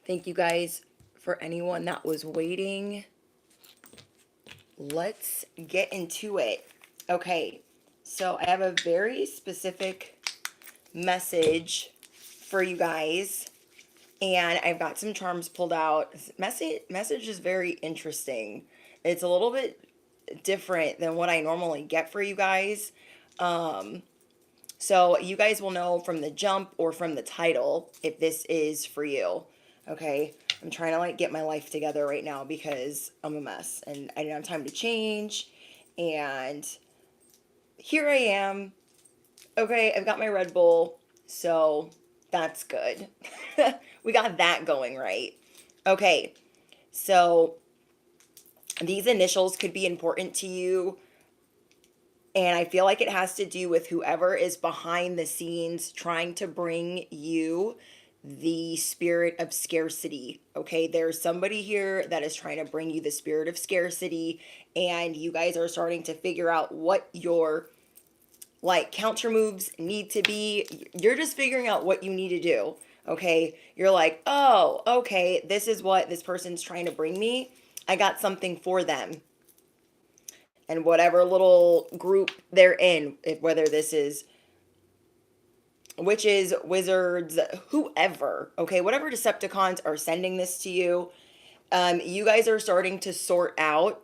Thank you guys for anyone that was waiting. Let's get into it. Okay, so I have a very specific message for you guys, and I've got some charms pulled out. Message is very interesting. It's a little bit different than what I normally get for you guys. So you guys will know from the jump or from the title if this is for you. Okay, I'm trying to get my life together right now because I'm a mess and I didn't have time to change. And here I am. Okay, I've got my Red Bull, so that's good. We got that going right. Okay, so these initials could be important to you. And I feel like it has to do with whoever is behind the scenes trying to bring you the spirit of scarcity. Okay, there's somebody here that is trying to bring you the spirit of scarcity, and you guys are starting to figure out what your counter moves need to be. You're just figuring out what you need to do. Okay, you're like, oh, okay, this is what this person's trying to bring me. I got something for them. And whatever little group they're in, whether this is witches, wizards, whoever, okay, whatever Decepticons are sending this to you, you guys are starting to sort out,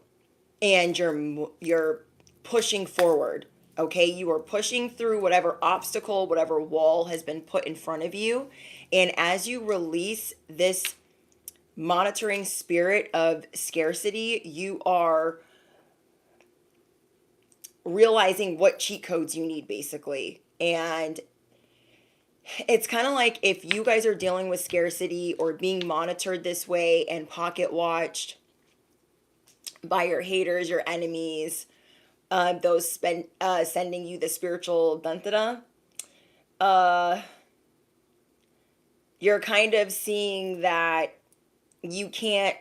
and you're pushing forward. Okay, you are pushing through whatever obstacle, whatever wall has been put in front of you, and as you release this monitoring spirit of scarcity, you are realizing what cheat codes you need, basically. And it's kind of like if you guys are dealing with scarcity or being monitored this way and pocket watched by your haters, your enemies, sending you the spiritual dantara, you're kind of seeing that you can't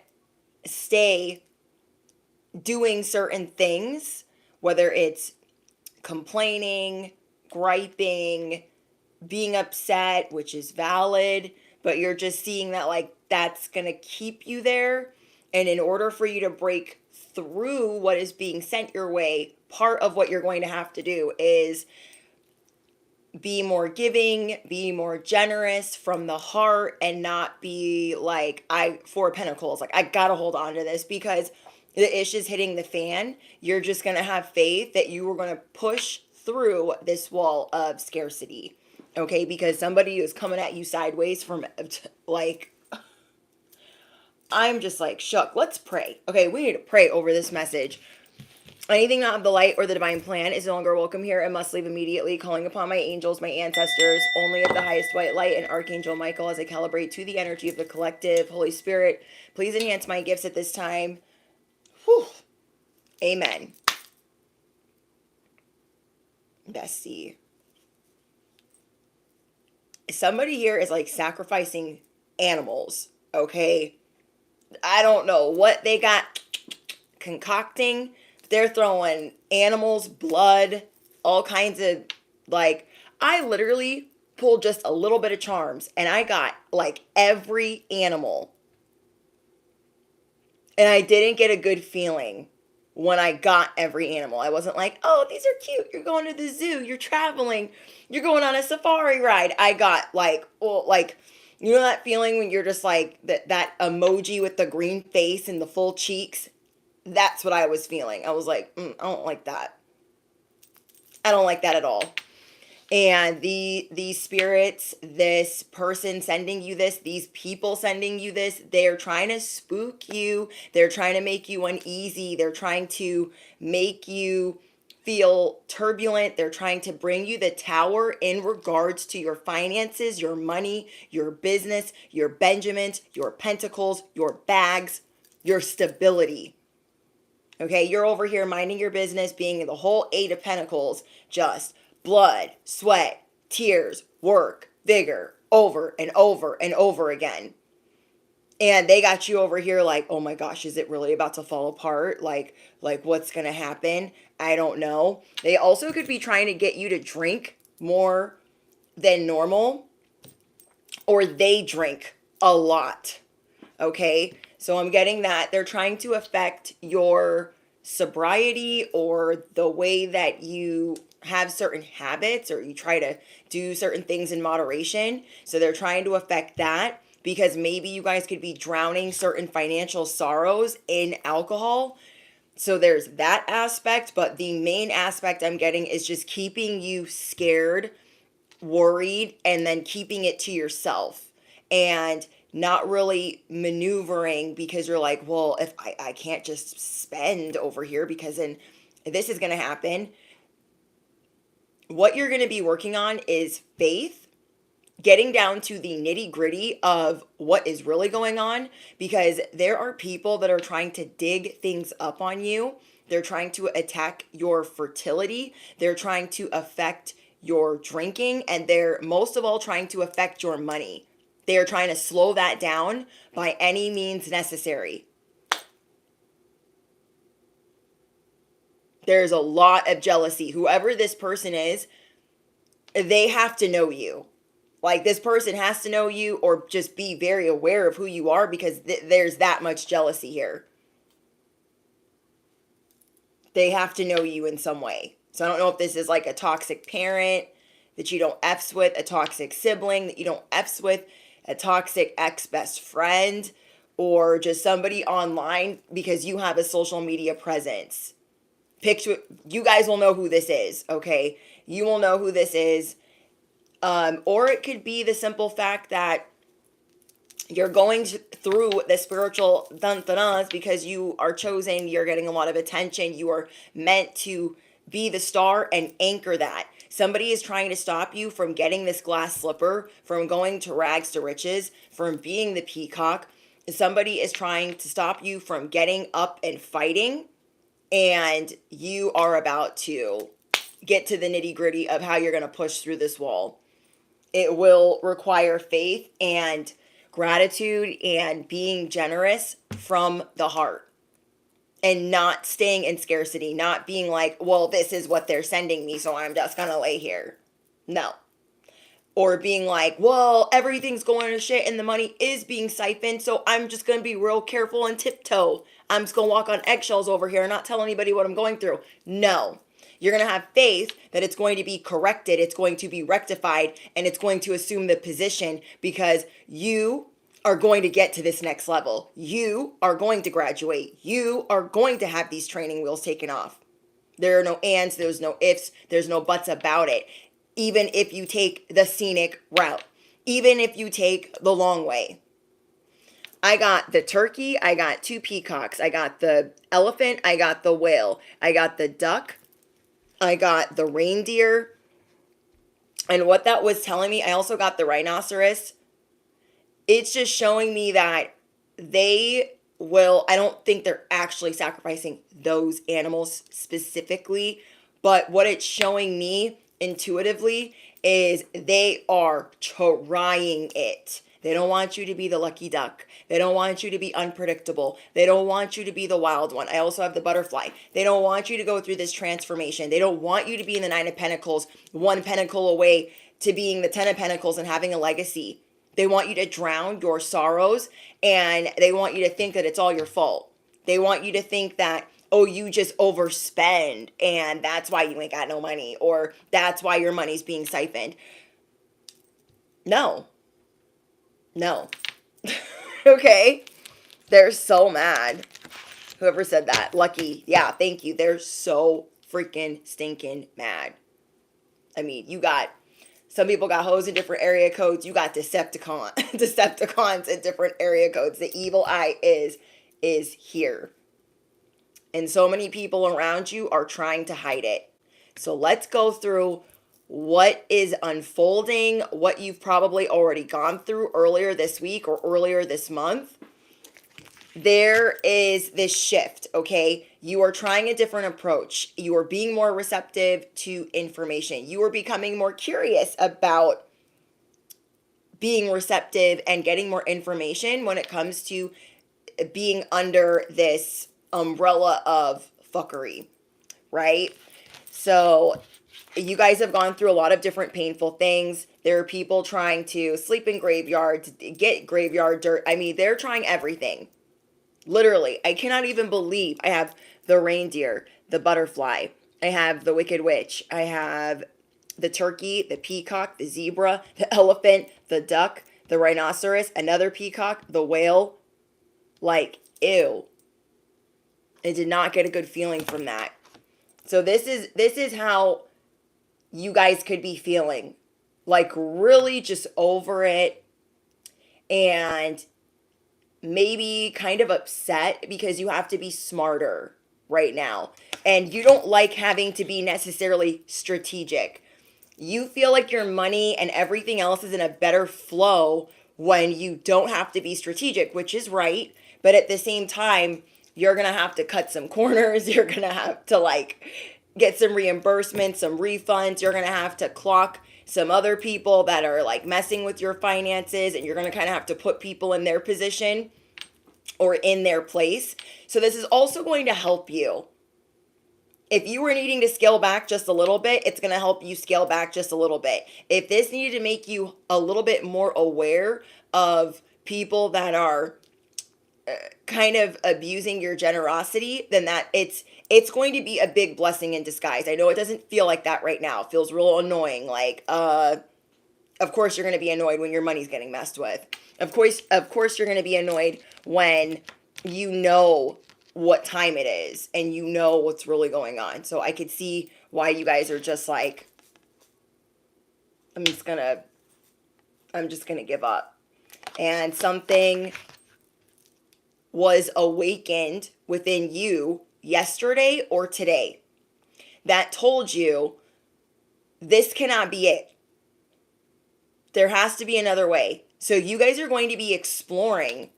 stay doing certain things, whether it's complaining, griping, being upset, which is valid, but you're just seeing that that's going to keep you there. And in order for you to break through what is being sent your way, part of what you're going to have to do is be more giving, be more generous from the heart, and not be like, Four of Pentacles, I gotta hold on to this because the ish is hitting the fan. You're just gonna have faith that you are gonna push through this wall of scarcity. Okay, because somebody is coming at you sideways from I'm just shook. Let's pray. Okay, we need to pray over this message. Anything not of the light or the divine plan is no longer welcome here and must leave immediately, calling upon my angels, my ancestors, only of the highest white light, and Archangel Michael as I calibrate to the energy of the collective. Holy Spirit, please enhance my gifts at this time. Whew. Amen. Bestie. Somebody here is sacrificing animals, okay? I don't know what they got concocting. They're throwing animals, blood, all kinds of I literally pulled just a little bit of charms and I got every animal. And I didn't get a good feeling when I got every animal. I wasn't like, oh, these are cute. You're going to the zoo. You're traveling. You're going on a safari ride. I got you know that feeling when you're just that emoji with the green face and the full cheeks? That's what I was feeling. I was like, I don't like that. I don't like that at all. And these spirits, this person sending you this, these people sending you this, they're trying to spook you. They're trying to make you uneasy. They're trying to make you feel turbulent. They're trying to bring you the tower in regards to your finances, your money, your business, your Benjamins, your pentacles, your bags, your stability. Okay, you're over here minding your business, being the whole Eight of Pentacles, just blood, sweat, tears, work, vigor, over and over and over again. And they got you over here oh my gosh, is it really about to fall apart? What's going to happen? I don't know. They also could be trying to get you to drink more than normal, or they drink a lot. Okay? So I'm getting that they're trying to affect your sobriety or the way that you have certain habits, or you try to do certain things in moderation. So they're trying to affect that, because maybe you guys could be drowning certain financial sorrows in alcohol. So there's that aspect, but the main aspect I'm getting is just keeping you scared, worried, and then keeping it to yourself and not really maneuvering, because you're like, well, if I can't just spend over here because then this is going to happen. What you're going to be working on is faith, getting down to the nitty gritty of what is really going on, because there are people that are trying to dig things up on you. They're trying to attack your fertility. They're trying to affect your drinking, and they're most of all trying to affect your money. They are trying to slow that down by any means necessary. There's a lot of jealousy. Whoever this person is, they have to know you. Like, this person has to know you, or just be very aware of who you are, because there's that much jealousy here. They have to know you in some way. So I don't know if this is like a toxic parent that you don't F's with, a toxic sibling that you don't F's with, a toxic ex-best friend, or just somebody online because you have a social media presence. Picture, you guys will know who this is, okay? You will know who this is. Or it could be the simple fact that you're going through the spiritual dun-dun-duns because you are chosen, you're getting a lot of attention, you are meant to be the star and anchor that. Somebody is trying to stop you from getting this glass slipper, from going to rags to riches, from being the peacock. Somebody is trying to stop you from getting up and fighting, and you are about to get to the nitty-gritty of how you're going to push through this wall. It will require faith and gratitude and being generous from the heart, and not staying in scarcity, not being like, well, this is what they're sending me, so I'm just gonna lay here. No. Or being like, well, everything's going to shit and the money is being siphoned, so I'm just gonna be real careful and tiptoe. I'm just gonna walk on eggshells over here and not tell anybody what I'm going through. No. You're going to have faith that it's going to be corrected, it's going to be rectified, and it's going to assume the position, because you are going to get to this next level. You are going to graduate. You are going to have these training wheels taken off. There are no ands, there's no ifs, there's no buts about it. Even if you take the scenic route, even if you take the long way. I got the turkey, I got 2 peacocks, I got the elephant, I got the whale, I got the duck, I got the reindeer, and what that was telling me, I also got the rhinoceros. It's just showing me that they will, I don't think they're actually sacrificing those animals specifically, but what it's showing me intuitively is they are trying it. They don't want you to be the lucky duck. They don't want you to be unpredictable. They don't want you to be the wild one. I also have the butterfly. They don't want you to go through this transformation. They don't want you to be in the 9 of Pentacles, 1 pentacle away to being the 10 of Pentacles and having a legacy. They want you to drown your sorrows, and they want you to think that it's all your fault. They want you to think that, oh, you just overspend and that's why you ain't got no money, or that's why your money's being siphoned. No. Okay? They're so mad. Whoever said that. Lucky. Yeah, thank you. They're so freaking stinking mad. I mean, you got, some people got hoes in different area codes. You got Decepticons in different area codes. The evil eye is here. And so many people around you are trying to hide it. So let's go through what is unfolding, what you've probably already gone through earlier this week or earlier this month. There is this shift, okay? You are trying a different approach. You are being more receptive to information. You are becoming more curious about being receptive and getting more information when it comes to being under this umbrella of fuckery, right? So You guys have gone through a lot of different painful things. There are people trying to sleep in graveyards, get graveyard dirt. I mean, they're trying everything. Literally, I cannot even believe I have the reindeer, the butterfly, I have the wicked witch, I have the turkey, the peacock, the zebra, the elephant, the duck, the rhinoceros, another peacock, the whale. Like, ew. I did not get a good feeling from that. So this is how you guys could be feeling. Like, really just over it, and maybe kind of upset because you have to be smarter right now. And you don't like having to be necessarily strategic. You feel like your money and everything else is in a better flow when you don't have to be strategic, which is right. But at the same time, you're going to have to cut some corners. You're going to have to like get some reimbursements, some refunds. You're going to have to clock some other people that are like messing with your finances, and you're going to kind of have to put people in their position or in their place. So this is also going to help you. If you were needing to scale back just a little bit, it's going to help you scale back just a little bit. If this needed to make you a little bit more aware of people that are kind of abusing your generosity, then that it's going to be a big blessing in disguise. I know it doesn't feel like that right now. It feels real annoying. Like, of course you're going to be annoyed when your money's getting messed with. Of course you're going to be annoyed when you know what time it is and you know what's really going on. So I could see why you guys are just like, I'm just going to give up. And something was awakened within you yesterday or today that told you this cannot be it. There has to be another way. So you guys are going to be exploring,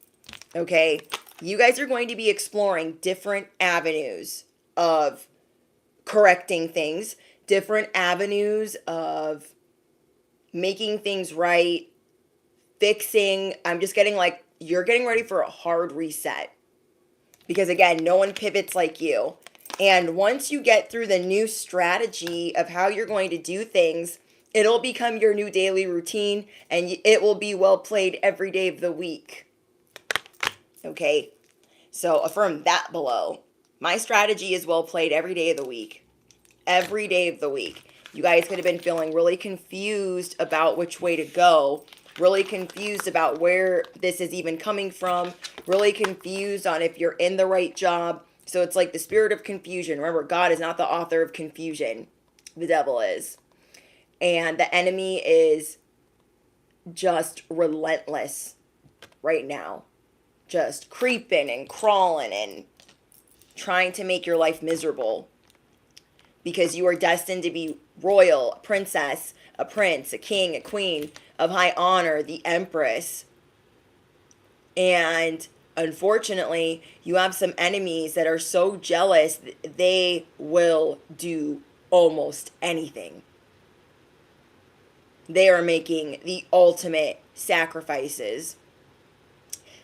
okay? You guys are going to be exploring different avenues of correcting things, different avenues of making things right, fixing. I'm just getting like, you're getting ready for a hard reset. Because again, no one pivots like you. And once you get through the new strategy of how you're going to do things, it'll become your new daily routine, and it will be well played every day of the week. Okay? So affirm that below. My strategy is well played every day of the week. Every day of the week. You guys could have been feeling really confused about which way to go. Really confused about where this is even coming from. Really confused on if you're in the right job. So it's like the spirit of confusion. Remember, God is not the author of confusion. The devil is. And the enemy is just relentless right now. Just creeping and crawling and trying to make your life miserable. Because you are destined to be royal, a princess, a prince, a king, a queen of high honor, the empress. And unfortunately, you have some enemies that are so jealous that they will do almost anything. They are making the ultimate sacrifices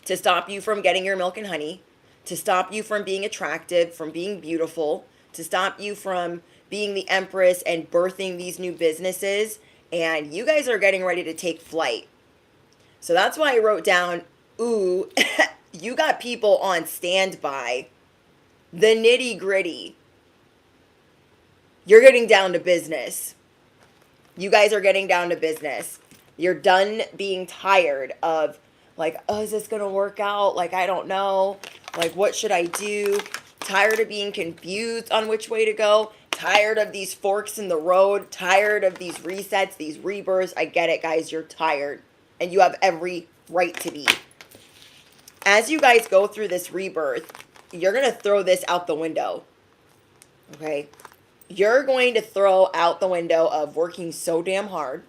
to stop you from getting your milk and honey, to stop you from being attractive, from being beautiful, to stop you from being the empress and birthing these new businesses. And you guys are getting ready to take flight. So that's why I wrote down, ooh, you got people on standby. The nitty gritty. You're getting down to business. You guys are getting down to business. You're done being tired of like, oh, is this going to work out? Like, I don't know. Like, what should I do? Tired of being confused on which way to go. Tired of these forks in the road. Tired of these resets, these rebirths. I get it, guys. You're tired. And you have every right to be. As you guys go through this rebirth, you're going to throw this out the window. Okay? You're going to throw out the window of working so damn hard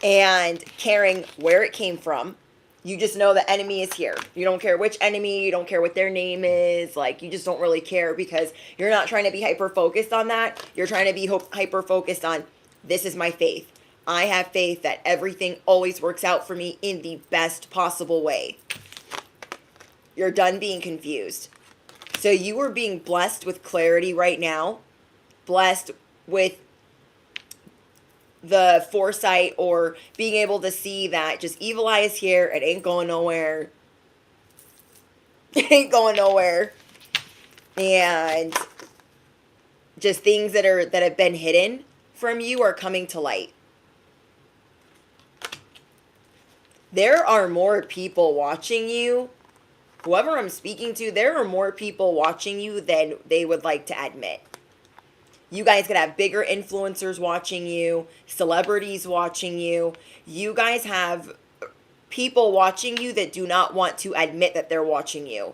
and caring where it came from. You just know the enemy is here. You don't care which enemy. You don't care what their name is. Like, you just don't really care because you're not trying to be hyper-focused on that. You're trying to be hyper-focused on, this is my faith. I have faith that everything always works out for me in the best possible way. You're done being confused. So you are being blessed with clarity right now. Blessed with the foresight or being able to see that just evil eye is here. It ain't going nowhere. It ain't going nowhere. And just things that have been hidden from you are coming to light. There are more people watching you. Whoever I'm speaking to, there are more people watching you than they would like to admit. You guys could have bigger influencers watching you, celebrities watching you. You guys have people watching you that do not want to admit that they're watching you.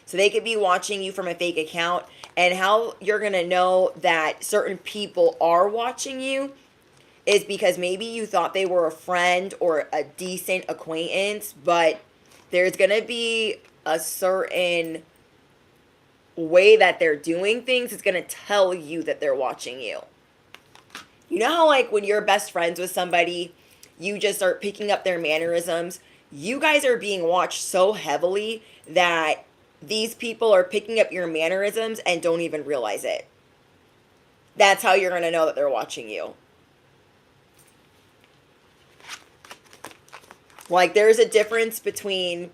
So they could be watching you from a fake account. And how you're going to know that certain people are watching you is because maybe you thought they were a friend or a decent acquaintance, but there's going to be a certain way that they're doing things. It's going to tell you that they're watching you. You know how like when you're best friends with somebody, you just start picking up their mannerisms? You guys are being watched so heavily that these people are picking up your mannerisms and don't even realize it. That's how you're going to know that they're watching you. Like, there's a difference between,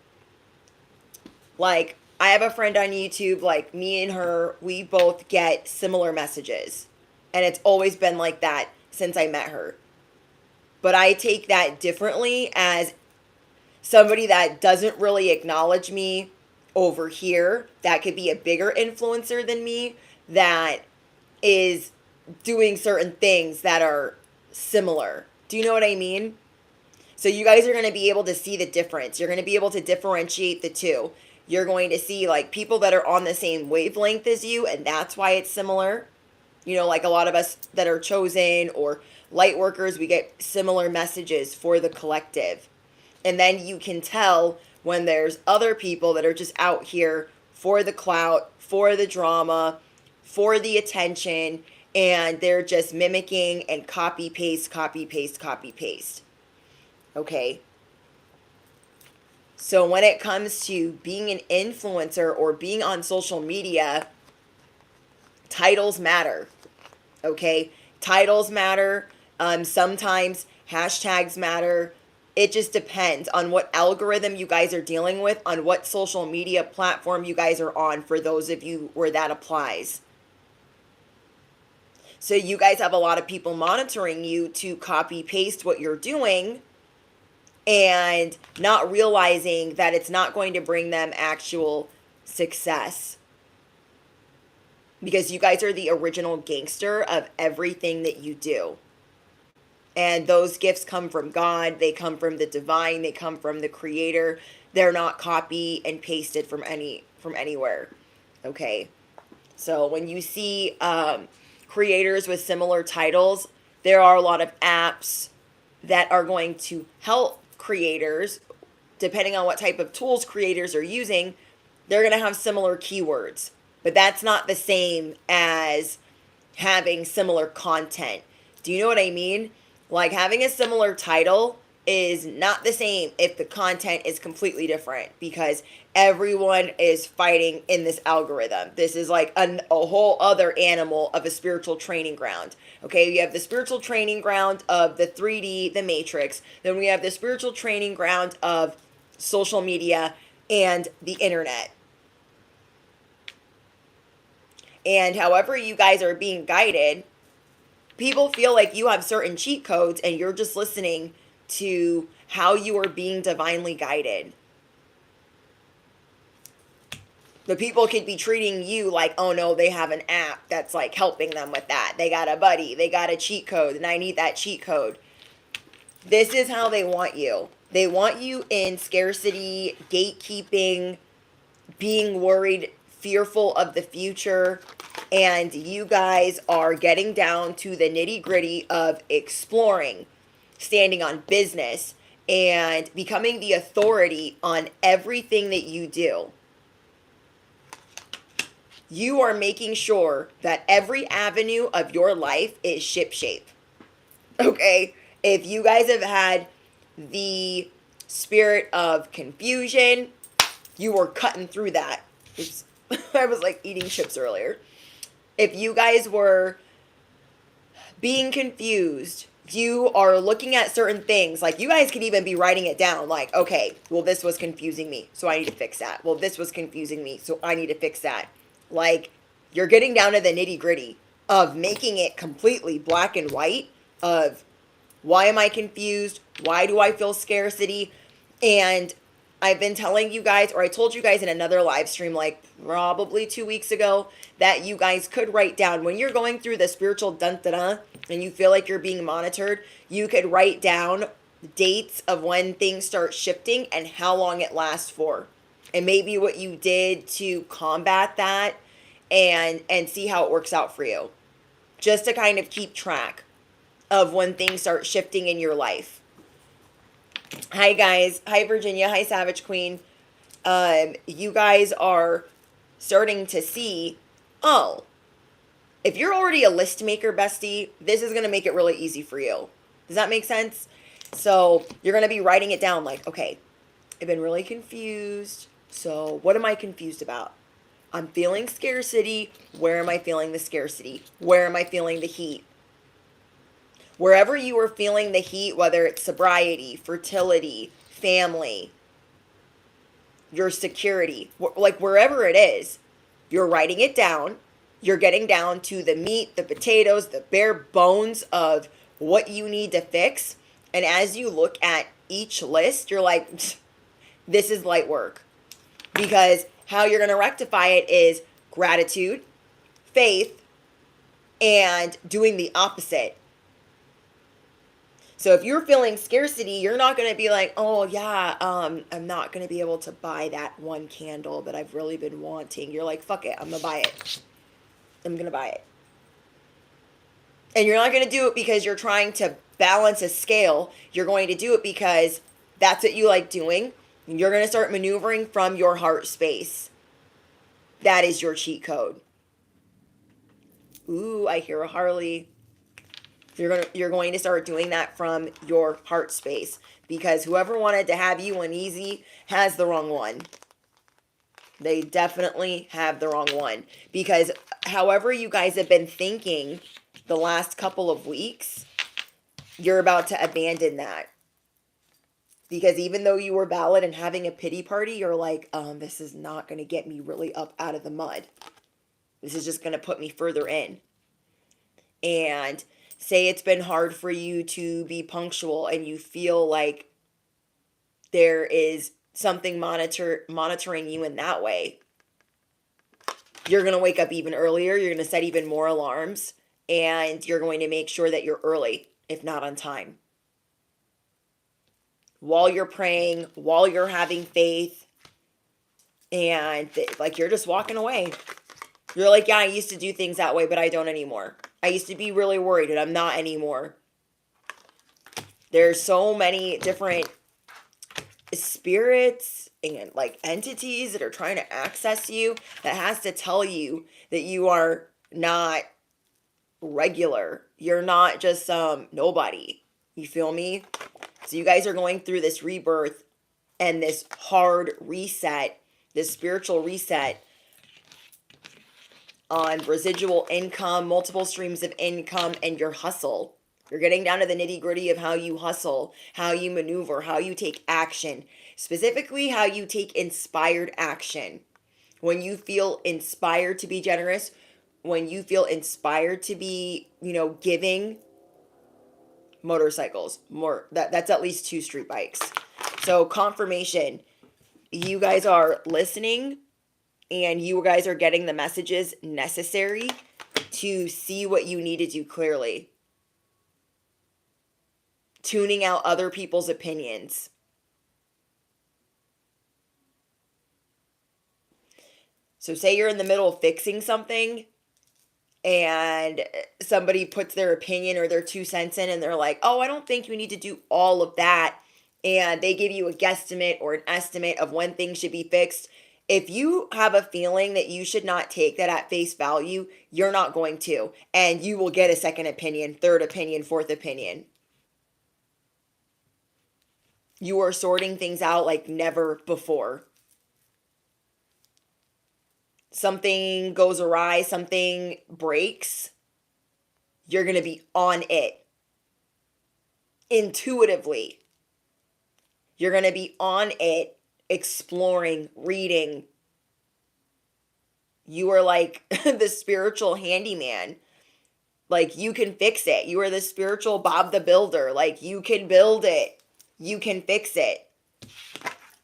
like, I have a friend on YouTube, like, me and her, we both get similar messages. And it's always been like that since I met her. But I take that differently as somebody that doesn't really acknowledge me over here, that could be a bigger influencer than me, that is doing certain things that are similar. Do you know what I mean? So you guys are going to be able to see the difference. You're going to be able to differentiate the two. You're going to see like people that are on the same wavelength as you, and that's why it's similar. You know, like a lot of us that are chosen or light workers, we get similar messages for the collective. And then you can tell when there's other people that are just out here for the clout, for the drama, for the attention, and they're just mimicking and copy paste, copy paste, copy paste. Okay? So when it comes to being an influencer or being on social media, titles matter. Okay? Titles matter. Sometimes hashtags matter. It just depends on what algorithm you guys are dealing with, on what social media platform you guys are on, for those of you where that applies. So you guys have a lot of people monitoring you to copy paste what you're doing and not realizing that it's not going to bring them actual success. Because you guys are the original gangster of everything that you do. And those gifts come from God. They come from the divine. They come from the creator. They're not copy and pasted from anywhere. Okay. So when you see creators with similar titles, there are a lot of apps that are going to help creators, depending on what type of tools creators are using. They're going to have similar keywords. But that's not the same as having similar content. Do you know what I mean? Like, having a similar title is not the same if the content is completely different, because everyone is fighting in this algorithm. This is like a whole other animal of a spiritual training ground. Okay, you have the spiritual training ground of the 3D, the Matrix. Then we have the spiritual training ground of social media and the internet. And however you guys are being guided, people feel like you have certain cheat codes and you're just listening to how you are being divinely guided. The people could be treating you like, oh no, they have an app that's like helping them with that. They got a buddy, they got a cheat code, and I need that cheat code. This is how they want you. They want you in scarcity, gatekeeping, being worried, fearful of the future. And you guys are getting down to the nitty gritty of exploring, standing on business, and becoming the authority on everything that you do. You are making sure that every avenue of your life is shipshape. Okay? If you guys have had the spirit of confusion, you were cutting through that. I was like eating chips earlier. If you guys were being confused. You are looking at certain things. Like, you guys could even be writing it down. Like, okay, well, this was confusing me, so I need to fix that. Well, this was confusing me, so I need to fix that. Like, you're getting down to the nitty gritty of making it completely black and white of why am I confused? Why do I feel scarcity? And I've been telling you guys, or I told you guys in another live stream, like probably 2 weeks ago, that you guys could write down when you're going through the spiritual dun dun dun and you feel like you're being monitored, you could write down dates of when things start shifting and how long it lasts for. And maybe what you did to combat that and see how it works out for you. Just to kind of keep track of when things start shifting in your life. Hi guys. Hi Virginia. Hi Savage Queen. You guys are starting to see, oh, if you're already a list maker, bestie, this is going to make it really easy for you. Does that make sense? So you're going to be writing it down like, okay, I've been really confused. So what am I confused about? I'm feeling scarcity. Where am I feeling the scarcity? Where am I feeling the heat? Wherever you are feeling the heat, whether it's sobriety, fertility, family, your security, like wherever it is, you're writing it down. You're getting down to the meat, the potatoes, the bare bones of what you need to fix. And as you look at each list, you're like, this is light work. Because how you're going to rectify it is gratitude, faith, and doing the opposite. So if you're feeling scarcity, you're not going to be like, oh yeah, I'm not going to be able to buy that one candle that I've really been wanting. You're like, fuck it, I'm going to buy it. I'm going to buy it. And you're not going to do it because you're trying to balance a scale. You're going to do it because that's what you like doing. You're going to start maneuvering from your heart space. That is your cheat code. Ooh, I hear a Harley. You're going to start doing that from your heart space, because whoever wanted to have you uneasy has the wrong one. They definitely have the wrong one, because however you guys have been thinking the last couple of weeks, you're about to abandon that. Because even though you were valid and having a pity party, you're like, this is not going to get me really up out of the mud. This is just going to put me further in. And say it's been hard for you to be punctual and you feel like there is something monitoring you in that way. You're going to wake up even earlier. You're going to set even more alarms. And you're going to make sure that you're early, if not on time. While you're praying, while you're having faith. And like you're just walking away. You're like, yeah, I used to do things that way, but I don't anymore. I used to be really worried, and I'm not anymore. There's so many different spirits and like entities that are trying to access you that has to tell you that you are not regular. You're not just nobody. You feel me? So you guys are going through this rebirth and this hard reset, this spiritual reset on residual income, multiple streams of income, and your hustle. You're getting down to the nitty gritty of how you hustle, how you maneuver, how you take action. Specifically, how you take inspired action. When you feel inspired to be generous, when you feel inspired to be, giving, motorcycles, that's at least 2 street bikes. So confirmation, you guys are listening and you guys are getting the messages necessary to see what you need to do clearly. Tuning out other people's opinions. So say you're in the middle of fixing something and somebody puts their opinion or their 2 cents in and they're like, oh, I don't think you need to do all of that. And they give you a guesstimate or an estimate of when things should be fixed. If you have a feeling that you should not take that at face value, you're not going to. And you will get a second opinion, third opinion, fourth opinion. You are sorting things out like never before. Something goes awry, something breaks. You're going to be on it intuitively. You're going to be on it, exploring, reading. You are like the spiritual handyman. Like, you can fix it. You are the spiritual Bob the Builder. Like, you can build it. You can fix it.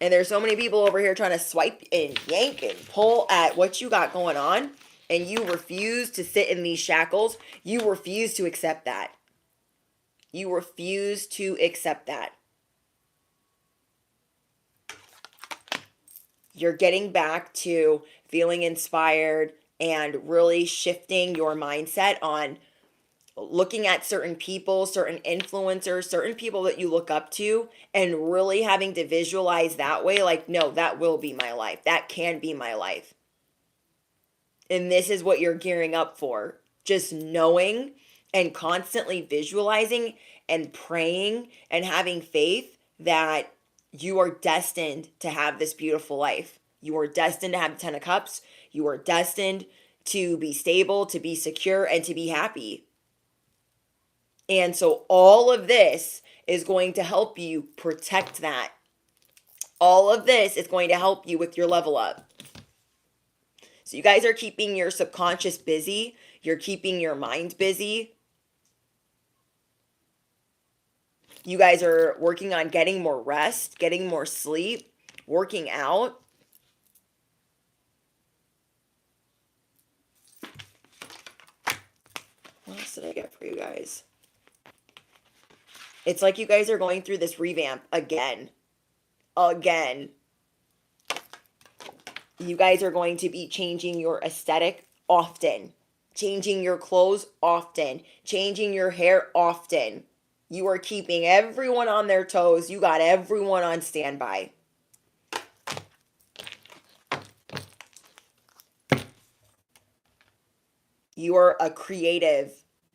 And there's so many people over here trying to swipe and yank and pull at what you got going on. And you refuse to sit in these shackles. You refuse to accept that. You refuse to accept that. You're getting back to feeling inspired and really shifting your mindset on looking at certain people, certain influencers, certain people that you look up to, and really having to visualize that way, like, no, that will be my life. That can be my life. And this is what you're gearing up for. Just knowing and constantly visualizing and praying and having faith that you are destined to have this beautiful life. You are destined to have the 10 of Cups. You are destined to be stable, to be secure, and to be happy. And so all of this is going to help you protect that. All of this is going to help you with your level up. So you guys are keeping your subconscious busy. You're keeping your mind busy. You guys are working on getting more rest, getting more sleep, working out. What else did I get for you guys? It's like you guys are going through this revamp again. Again. You guys are going to be changing your aesthetic often. Changing your clothes often. Changing your hair often. You are keeping everyone on their toes. You got everyone on standby. You are a creative,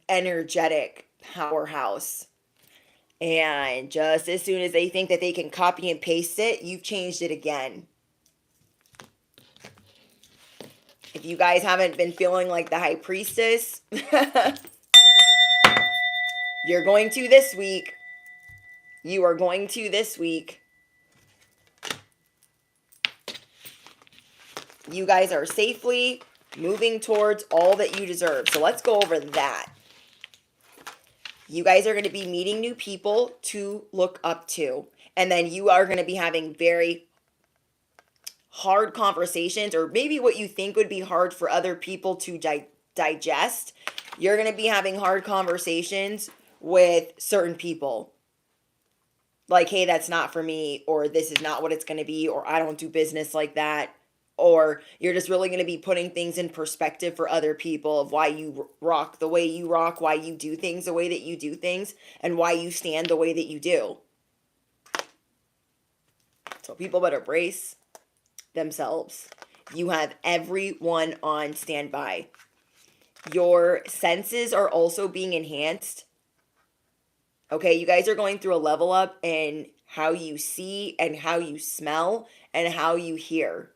energetic powerhouse. And just as soon as they think that they can copy and paste it, you've changed it again. If you guys haven't been feeling like the high priestess, you're going to this week. You are going to this week. You guys are safely moving towards all that you deserve. So let's go over that. You guys are going to be meeting new people to look up to. And then you are going to be having very hard conversations, or maybe what you think would be hard for other people to digest. You're going to be having hard conversations with certain people. Like, hey, that's not for me, or this is not what it's going to be, or I don't do business like that. Or you're just really going to be putting things in perspective for other people of why you rock the way you rock, why you do things the way that you do things, and why you stand the way that you do. So people better brace themselves. You have everyone on standby. Your senses are also being enhanced. Okay, you guys are going through a level up in how you see and how you smell and how you hear.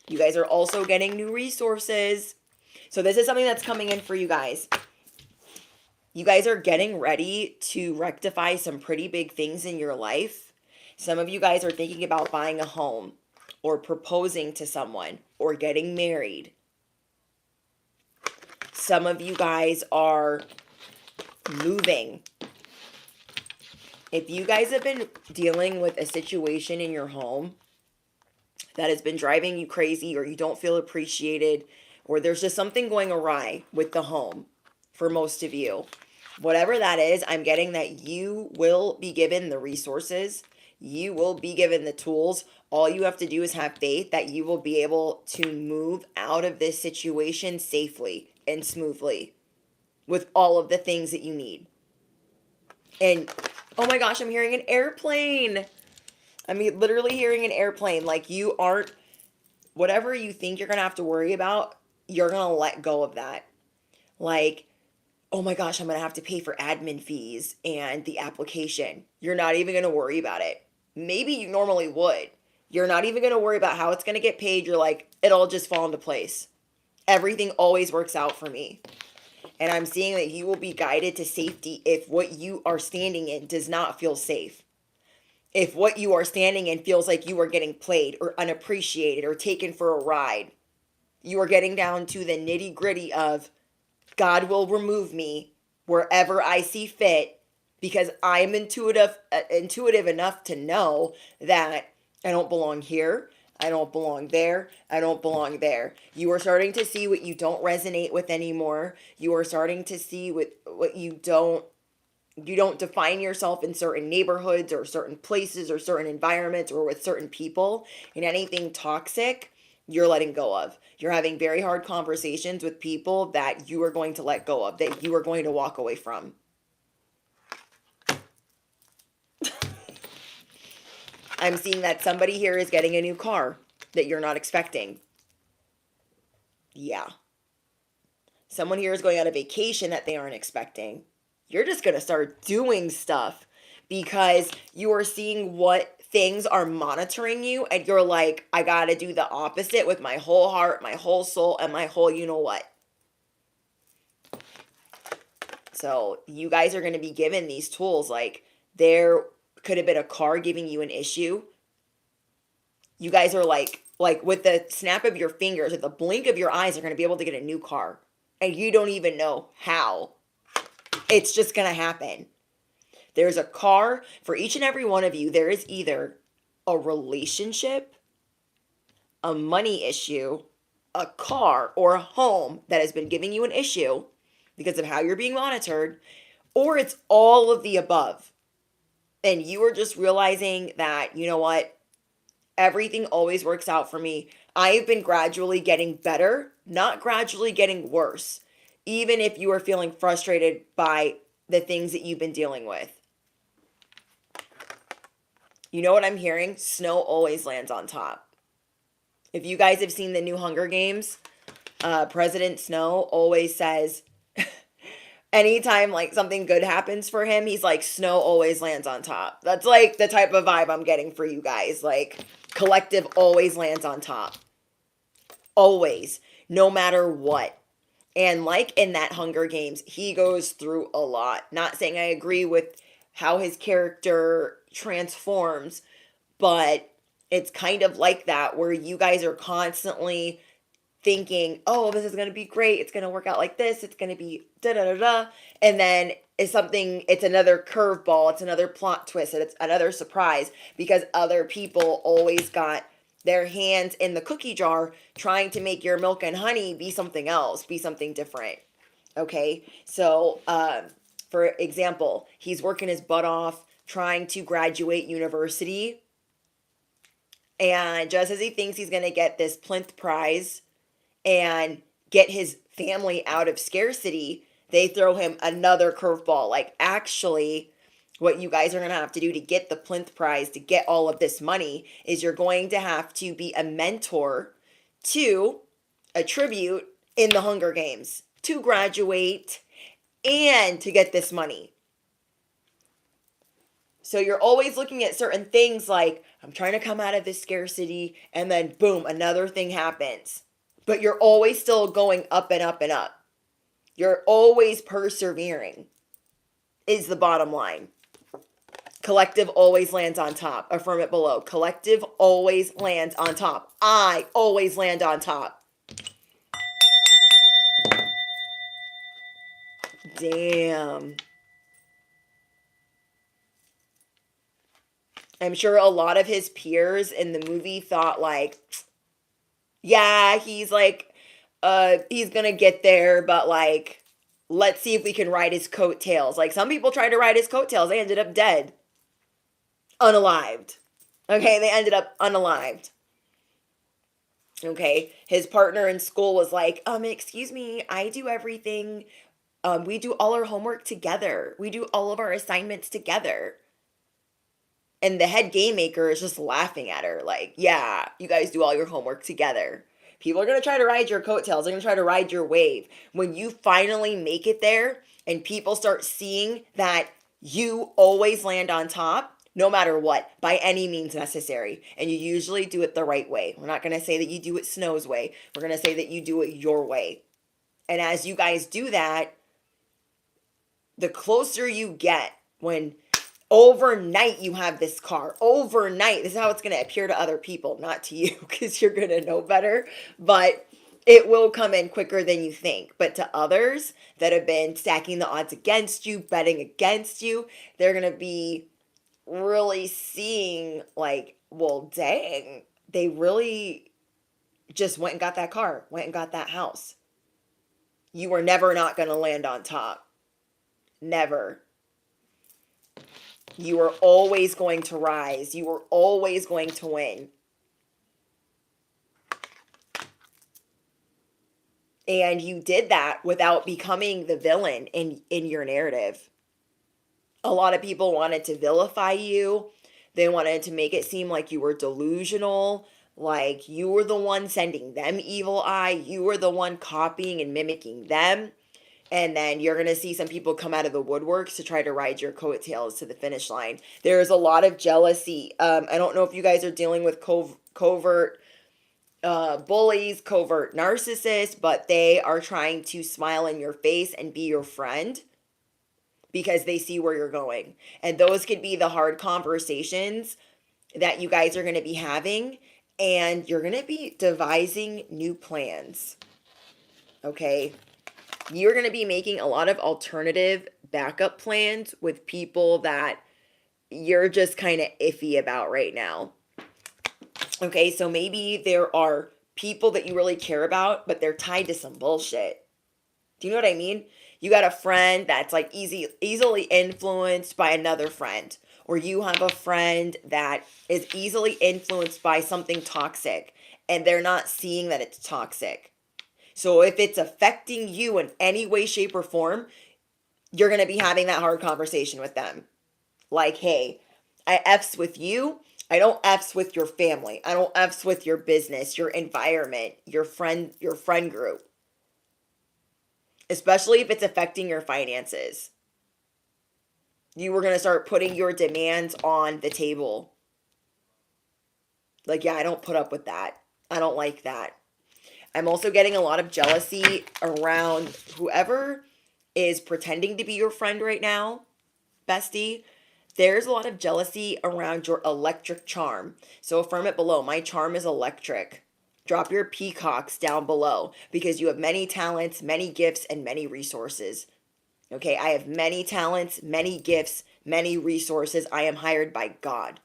You guys are also getting new resources. So this is something that's coming in for you guys. You guys are getting ready to rectify some pretty big things in your life. Some of you guys are thinking about buying a home or proposing to someone or getting married. Some of you guys are moving. If you guys have been dealing with a situation in your home that has been driving you crazy, or you don't feel appreciated, or there's just something going awry with the home for most of you, whatever that is, I'm getting that you will be given the resources. You will be given the tools. All you have to do is have faith that you will be able to move out of this situation safely and smoothly with all of the things that you need. And oh my gosh, I'm hearing an airplane. I mean, literally hearing an airplane. Like, you aren't, whatever you think you're going to have to worry about, you're going to let go of that. Like, oh my gosh, I'm going to have to pay for admin fees and the application. You're not even going to worry about it. Maybe you normally would. You're not even going to worry about how it's going to get paid. You're like, it'll just fall into place. Everything always works out for me. And I'm seeing that you will be guided to safety if what you are standing in does not feel safe. If what you are standing in feels like you are getting played or unappreciated or taken for a ride, you are getting down to the nitty gritty of God will remove me wherever I see fit because I'm intuitive enough to know that I don't belong here. I don't belong there. I don't belong there. You are starting to see what you don't resonate with anymore. You are starting to see what you don't define yourself in certain neighborhoods or certain places or certain environments or with certain people. And anything toxic, you're letting go of. You're having very hard conversations with people that you are going to let go of, that you are going to walk away from. I'm seeing that somebody here is getting a new car that you're not expecting. Yeah. Someone here is going on a vacation that they aren't expecting. You're just going to start doing stuff because you are seeing what things are monitoring you and you're like, I got to do the opposite with my whole heart, my whole soul, and my whole you know what. So you guys are going to be given these tools. Like there could have been a car giving you an issue. You guys are like with the snap of your fingers, with the blink of your eyes, are going to be able to get a new car. And you don't even know how. It's just going to happen. There's a car for each and every one of you. There is either a relationship, a money issue, a car, or a home that has been giving you an issue because of how you're being monitored, or it's all of the above. And you are just realizing that, you know what? Everything always works out for me. I've been gradually getting better, not gradually getting worse, even if you are feeling frustrated by the things that you've been dealing with. You know what I'm hearing? Snow always lands on top. If you guys have seen the new Hunger Games, President Snow always says, anytime like something good happens for him, he's like, snow always lands on top. That's like the type of vibe I'm getting for you guys. Like, collective always lands on top. Always. No matter what. And like in that Hunger Games, he goes through a lot. Not saying I agree with how his character transforms, but it's kind of like that where you guys are constantly thinking, oh, this is going to be great. It's going to work out like this. It's going to be da-da-da-da. And then it's another curveball. It's another plot twist. And it's another surprise because other people always got their hands in the cookie jar trying to make your milk and honey be something else, be something different. Okay? So, for example, he's working his butt off trying to graduate university. And just as he thinks he's going to get this plinth prize and get his family out of scarcity, they throw him another curveball. Like, actually, what you guys are going to have to do to get the plinth prize, to get all of this money, is you're going to have to be a mentor to a tribute in the Hunger Games to graduate and to get this money. So you're always looking at certain things like, I'm trying to come out of this scarcity, and then boom, another thing happens. But you're always still going up and up and up. You're always persevering, is the bottom line. Collective always lands on top. Affirm it below. Collective always lands on top. I always land on top. Damn. I'm sure a lot of his peers in the movie thought like, yeah, he's like, he's gonna get there, but like, let's see if we can ride his coattails. Like, some people tried to ride his coattails. They ended up dead. Unalived. Okay, they ended up unalived. Okay, his partner in school was like, excuse me, I do everything. We do all our homework together. We do all of our assignments together. And the head game maker is just laughing at her like, yeah, you guys do all your homework together. People are going to try to ride your coattails. They're going to try to ride your wave. When you finally make it there and people start seeing that you always land on top, no matter what, by any means necessary. And you usually do it the right way. We're not going to say that you do it Snow's way. We're going to say that you do it your way. And as you guys do that, the closer you get, when overnight you have this car, overnight, this is how it's going to appear to other people, not to you, because you're going to know better, but it will come in quicker than you think. But to others that have been stacking the odds against you, betting against you, they're going to be really seeing like, well, dang, they really just went and got that car, went and got that house. You were never not going to land on top. Never. You are always going to rise. You are always going to win. And you did that without becoming the villain in your narrative. A lot of people wanted to vilify you. They wanted to make it seem like you were delusional, like you were the one sending them evil eye. You were the one copying and mimicking them. And then you're going to see some people come out of the woodworks to try to ride your coattails to the finish line. There's a lot of jealousy. I don't know if you guys are dealing with covert bullies, covert narcissists, but they are trying to smile in your face and be your friend because they see where you're going. And those could be the hard conversations that you guys are going to be having, and you're going to be devising new plans. Okay? You're going to be making a lot of alternative backup plans with people that you're just kind of iffy about right now. Okay, so maybe there are people that you really care about, but they're tied to some bullshit. Do you know what I mean? You got a friend that's like easily influenced by another friend. Or you have a friend that is easily influenced by something toxic, and they're not seeing that it's toxic. So if it's affecting you in any way, shape, or form, you're going to be having that hard conversation with them. Like, hey, I F's with you. I don't F's with your family. I don't F's with your business, your environment, your friend group. Especially if it's affecting your finances. You were going to start putting your demands on the table. Like, yeah, I don't put up with that. I don't like that. I'm also getting a lot of jealousy around whoever is pretending to be your friend right now, bestie. There's a lot of jealousy around your electric charm. So affirm it below. My charm is electric. Drop your peacocks down below because you have many talents, many gifts, and many resources. Okay, I have many talents, many gifts, many resources. I am hired by God.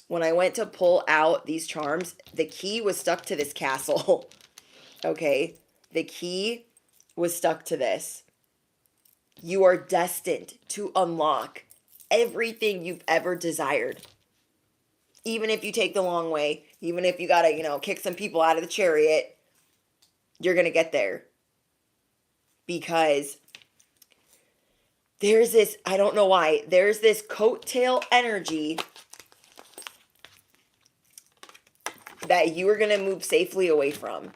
When I went to pull out these charms, the key was stuck to this castle. Okay, the key was stuck to this. You are destined to unlock everything you've ever desired. Even if you take the long way, even if you gotta, kick some people out of the chariot, you're gonna get there. Because there's this, I don't know why, there's this coattail energy that you are going to move safely away from.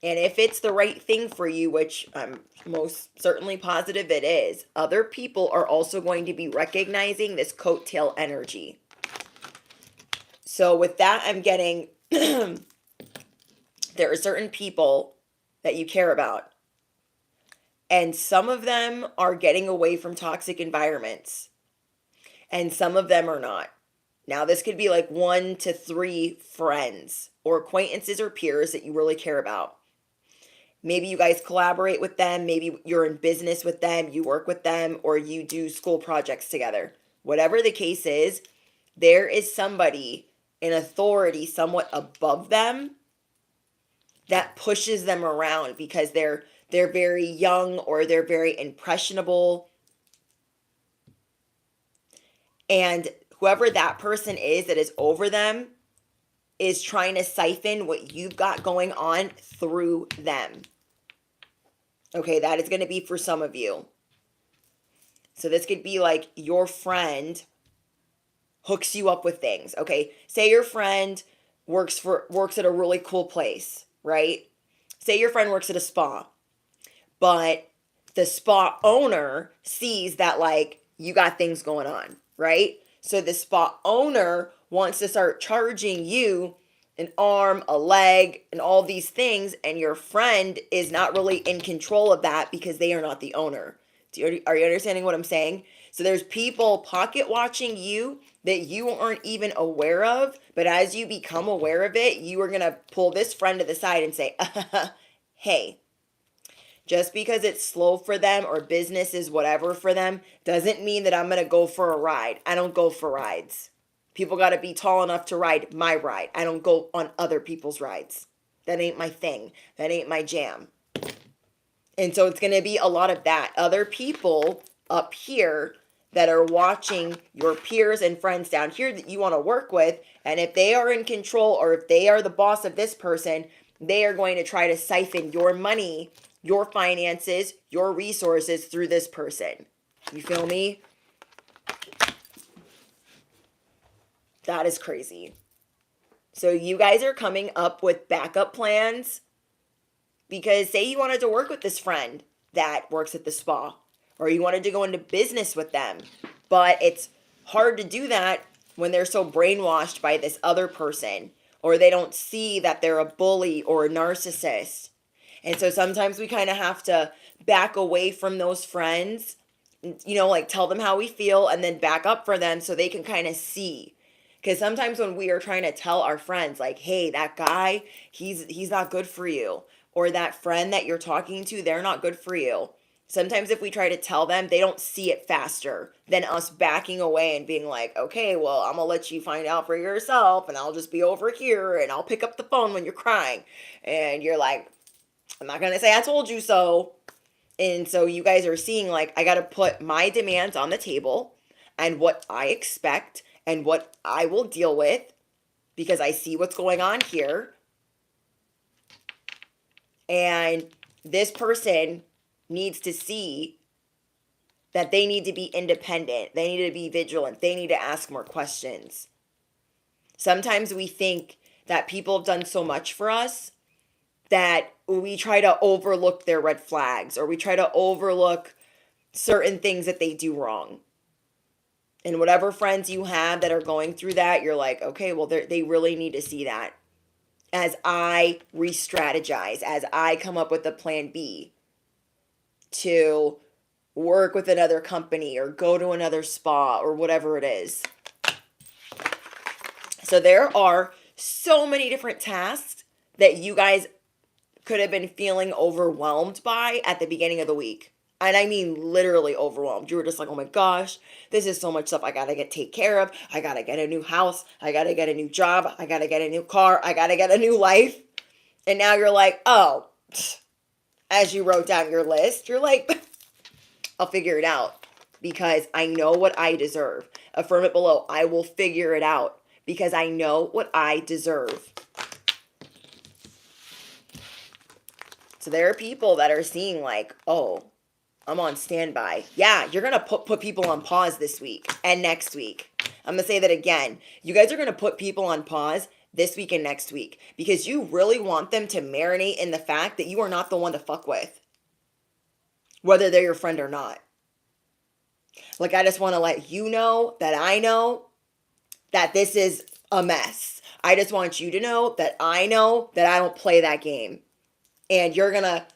And if it's the right thing for you, which I'm most certainly positive it is, other people are also going to be recognizing this coattail energy. So with that, I'm getting, there are certain people that you care about. And some of them are getting away from toxic environments. And some of them are not. Now, this could be like 1 to 3 friends or acquaintances or peers that you really care about. Maybe you guys collaborate with them. Maybe you're in business with them. You work with them, or you do school projects together. Whatever the case is, there is somebody in authority somewhat above them that pushes them around because they're very young or they're very impressionable. And whoever that person is that is over them is trying to siphon what you've got going on through them. Okay, that is going to be for some of you. So this could be like your friend hooks you up with things. Okay, say your friend works at a really cool place, right? Say your friend works at a spa, but the spa owner sees that like you got things going on, right? So the spa owner wants to start charging you an arm, a leg, and all these things, and your friend is not really in control of that because they are not the owner. Are you understanding what I'm saying? So there's people pocket watching you that you aren't even aware of, but as you become aware of it, you are going to pull this friend to the side and say, hey, just because it's slow for them or business is whatever for them doesn't mean that I'm going to go for a ride. I don't go for rides. People got to be tall enough to ride my ride. I don't go on other people's rides. That ain't my thing. That ain't my jam. And so it's going to be a lot of that. Other people up here that are watching your peers and friends down here that you want to work with. And if they are in control or if they are the boss of this person, they are going to try to siphon your money, your finances, your resources through this person. You feel me? That is crazy. So you guys are coming up with backup plans because say you wanted to work with this friend that works at the spa or you wanted to go into business with them, but it's hard to do that when they're so brainwashed by this other person or they don't see that they're a bully or a narcissist. And so sometimes we kind of have to back away from those friends, you know, like tell them how we feel and then back up for them so they can kind of see. Because sometimes when we are trying to tell our friends, like, hey, that guy, he's not good for you. Or that friend that you're talking to, they're not good for you. Sometimes if we try to tell them, they don't see it faster than us backing away and being like, okay, well, I'm going to let you find out for yourself. And I'll just be over here and I'll pick up the phone when you're crying. And you're like, I'm not going to say I told you so. And so you guys are seeing like, I got to put my demands on the table and what I expect and what I will deal with because I see what's going on here. And this person needs to see that they need to be independent. They need to be vigilant. They need to ask more questions. Sometimes we think that people have done so much for us that we try to overlook their red flags or we try to overlook certain things that they do wrong. And whatever friends you have that are going through that, you're like, okay, well, they really need to see that. As I re-strategize, as I come up with a plan B to work with another company or go to another spa or whatever it is. So there are so many different tasks that you guys could have been feeling overwhelmed by at the beginning of the week. And I mean literally overwhelmed. You were just like, oh my gosh, this is so much stuff I gotta take care of. I gotta get a new house. I gotta get a new job. I gotta get a new car. I gotta get a new life. And now you're like, oh, as you wrote down your list, you're like, I'll figure it out because I know what I deserve. Affirm it below. I will figure it out because I know what I deserve. So there are people that are seeing like, oh, I'm on standby. Yeah, you're going to put people on pause this week and next week. I'm going to say that again. You guys are going to put people on pause this week and next week because you really want them to marinate in the fact that you are not the one to fuck with, whether they're your friend or not. Like, I just want to let you know that I know that this is a mess. I just want you to know that I know that I don't play that game. And you're going to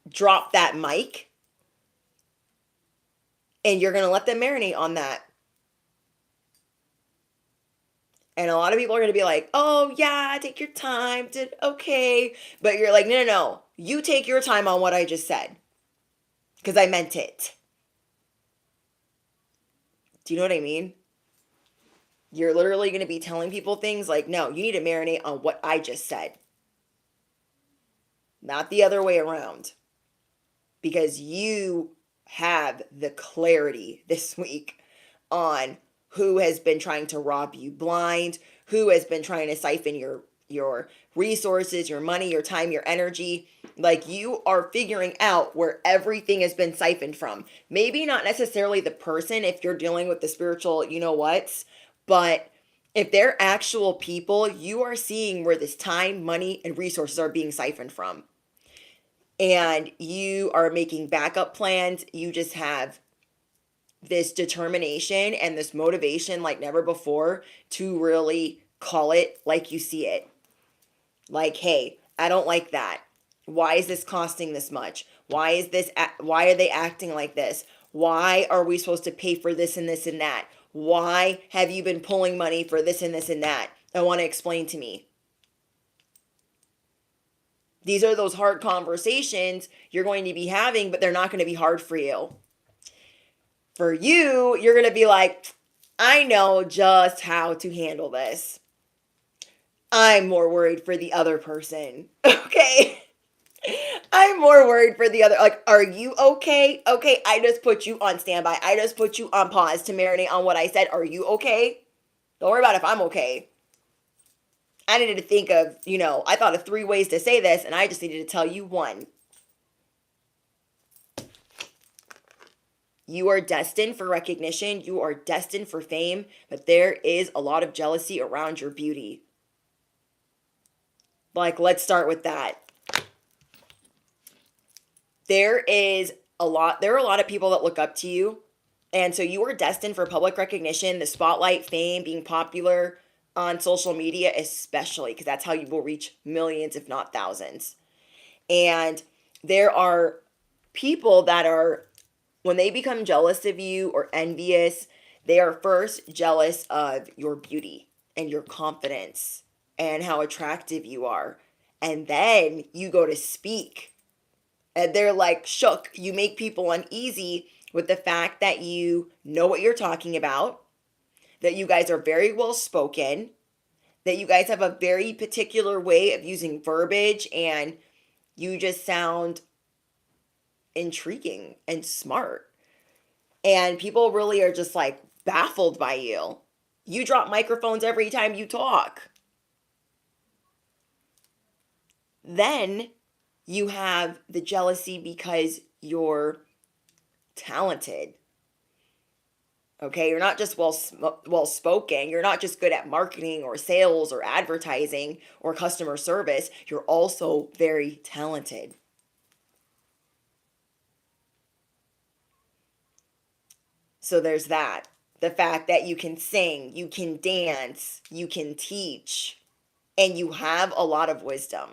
drop that mic and you're going to let them marinate on that. And a lot of people are going to be like, oh, yeah, take your time. Okay. But you're like, no. You take your time on what I just said. Because I meant it. Do you know what I mean? You're literally going to be telling people things like, no, you need to marinate on what I just said. Not the other way around. Because you have the clarity this week on who has been trying to rob you blind, who has been trying to siphon your resources, your money, your time, your energy. Like you are figuring out where everything has been siphoned from. Maybe not necessarily the person if you're dealing with the spiritual, you know what's, but if they're actual people, you are seeing where this time, money, and resources are being siphoned from. and you are making backup plans. You just have this determination and this motivation like never before to really call it like you see it. Like, hey, I don't like that. Why is this costing this much? Why are they acting like this? Why are we supposed to pay for this and this and that? Why have you been pulling money for this and this and that? I want to explain to me. These are those hard conversations you're going to be having, but they're not going to be hard for you. For you, you're going to be like, I know just how to handle this. I'm more worried for the other person. Okay. I'm more worried for the other. Like, are you okay? Okay, I just put you on standby. I just put you on pause to marinate on what I said. Are you okay? Don't worry about if I'm okay. I needed to think of, I thought of 3 ways to say this, and I just needed to tell you one. You are destined for recognition. You are destined for fame, but there is a lot of jealousy around your beauty. Like, let's start with that. There are a lot of people that look up to you. And so you are destined for public recognition, the spotlight, fame, being popular on social media, especially because that's how you will reach millions, if not thousands. And there are people that are, when they become jealous of you or envious, they are first jealous of your beauty and your confidence and how attractive you are. And then you go to speak and they're like shook. You make people uneasy with the fact that you know what you're talking about, that you guys are very well spoken, that you guys have a very particular way of using verbiage, and you just sound intriguing and smart. And people really are just like baffled by you. You drop microphones every time you talk. Then you have the jealousy because you're talented. Okay, you're not just well spoken. You're not just good at marketing or sales or advertising or customer service. You're also very talented. So there's that. The fact that you can sing, you can dance, you can teach, and you have a lot of wisdom,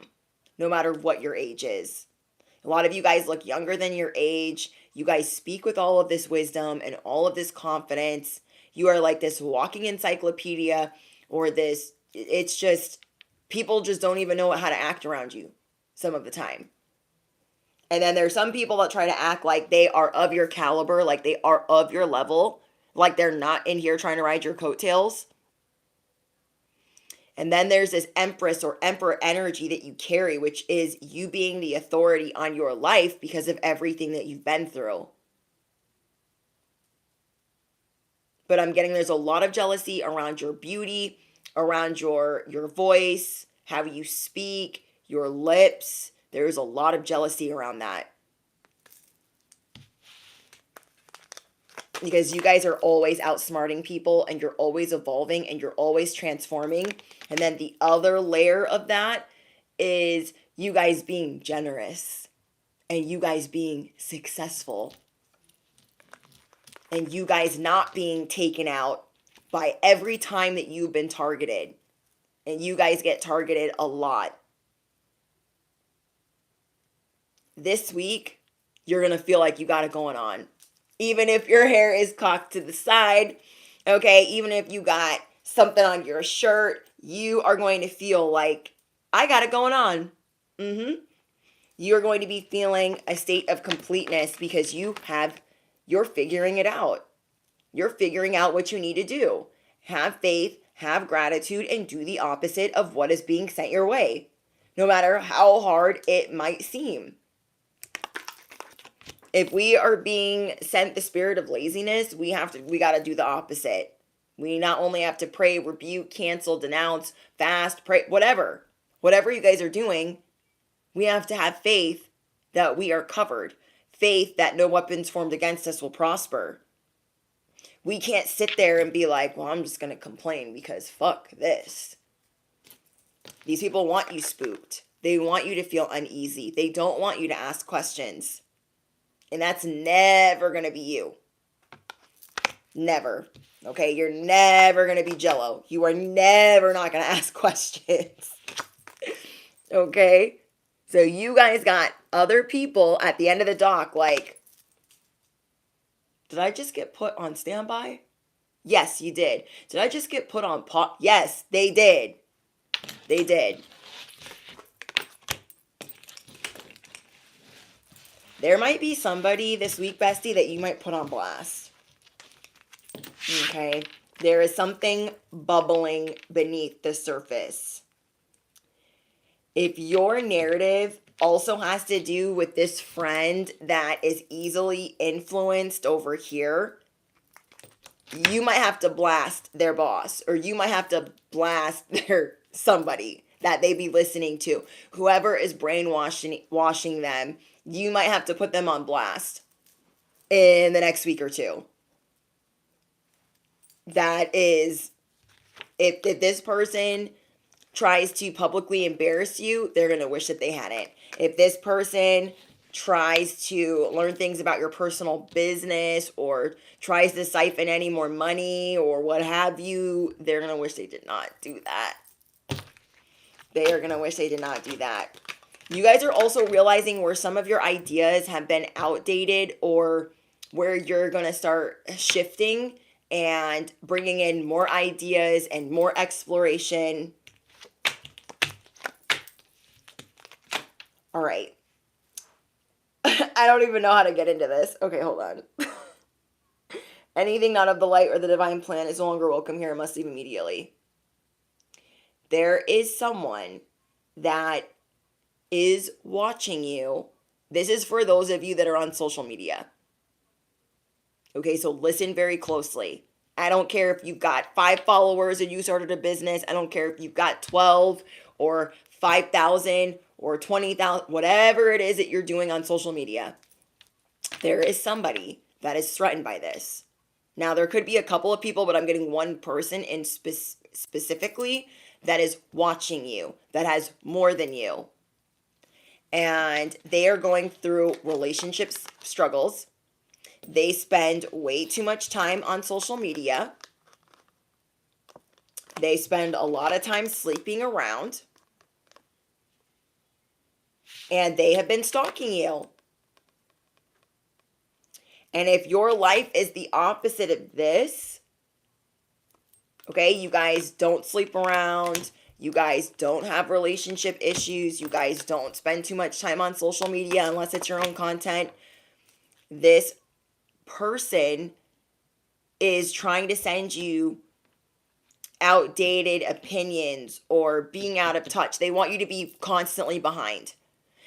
no matter what your age is. A lot of you guys look younger than your age. You guys speak with all of this wisdom and all of this confidence. You are like this walking encyclopedia, or this, it's just, people just don't even know how to act around you some of the time. And then there's some people that try to act like they are of your caliber, like they are of your level, like they're not in here trying to ride your coattails. And then there's this empress or emperor energy that you carry, which is you being the authority on your life because of everything that you've been through. But I'm getting there's a lot of jealousy around your beauty, around your voice, how you speak, your lips. There's a lot of jealousy around that. Because you guys are always outsmarting people, and you're always evolving, and you're always transforming. And then the other layer of that is you guys being generous, and you guys being successful, and you guys not being taken out by every time that you've been targeted. And you guys get targeted a lot. This week, you're going to feel like you got it going on. Even if your hair is cocked to the side, okay, even if you got something on your shirt, you are going to feel like, I got it going on. You're going to be feeling a state of completeness because you're figuring it out. You're figuring out what you need to do. Have faith, have gratitude, and do the opposite of what is being sent your way, no matter how hard it might seem. If we are being sent the spirit of laziness, we got to do the opposite. We not only have to pray, rebuke, cancel, denounce, fast, pray, whatever you guys are doing, we have to have faith that we are covered. Faith that no weapons formed against us will prosper. We can't sit there and be like, well, I'm just going to complain because fuck this. These people want you spooked. They want you to feel uneasy. They don't want you to ask questions. And that's never going to be you. Never. Okay? You're never going to be Jello. You are never not going to ask questions. Okay? So you guys got other people at the end of the dock like, did I just get put on standby? Yes, you did. Did I just get put on pause? Yes, they did. They did. There might be somebody this week, bestie, that you might put on blast. Okay? There is something bubbling beneath the surface. If your narrative also has to do with this friend that is easily influenced over here, you might have to blast their boss, or you might have to blast their somebody that they be listening to. Whoever is washing them, you might have to put them on blast in the next week or two. That is, if this person tries to publicly embarrass you, they're going to wish that they hadn't. If this person tries to learn things about your personal business or tries to siphon any more money or what have you, they're going to wish they did not do that. They are going to wish they did not do that. You guys are also realizing where some of your ideas have been outdated, or where you're going to start shifting and bringing in more ideas and more exploration. All right. I don't even know how to get into this. Okay, hold on. Anything not of the light or the divine plan is no longer welcome here and must leave immediately. There is someone that is watching you. This is for those of you that are on social media. Okay, so listen very closely. I don't care if you've got 5 followers and you started a business. I don't care if you've got 12 or 5,000 or 20,000, whatever it is that you're doing on social media. There is somebody that is threatened by this. Now, there could be a couple of people, but I'm getting one person in specifically that is watching you, that has more than you. And they are going through relationship struggles. They spend way too much time on social media. They spend a lot of time sleeping around. And they have been stalking you. And if your life is the opposite of this, okay, you guys don't sleep around, you guys don't have relationship issues, you guys don't spend too much time on social media unless it's your own content, this person is trying to send you outdated opinions or being out of touch. They want you to be constantly behind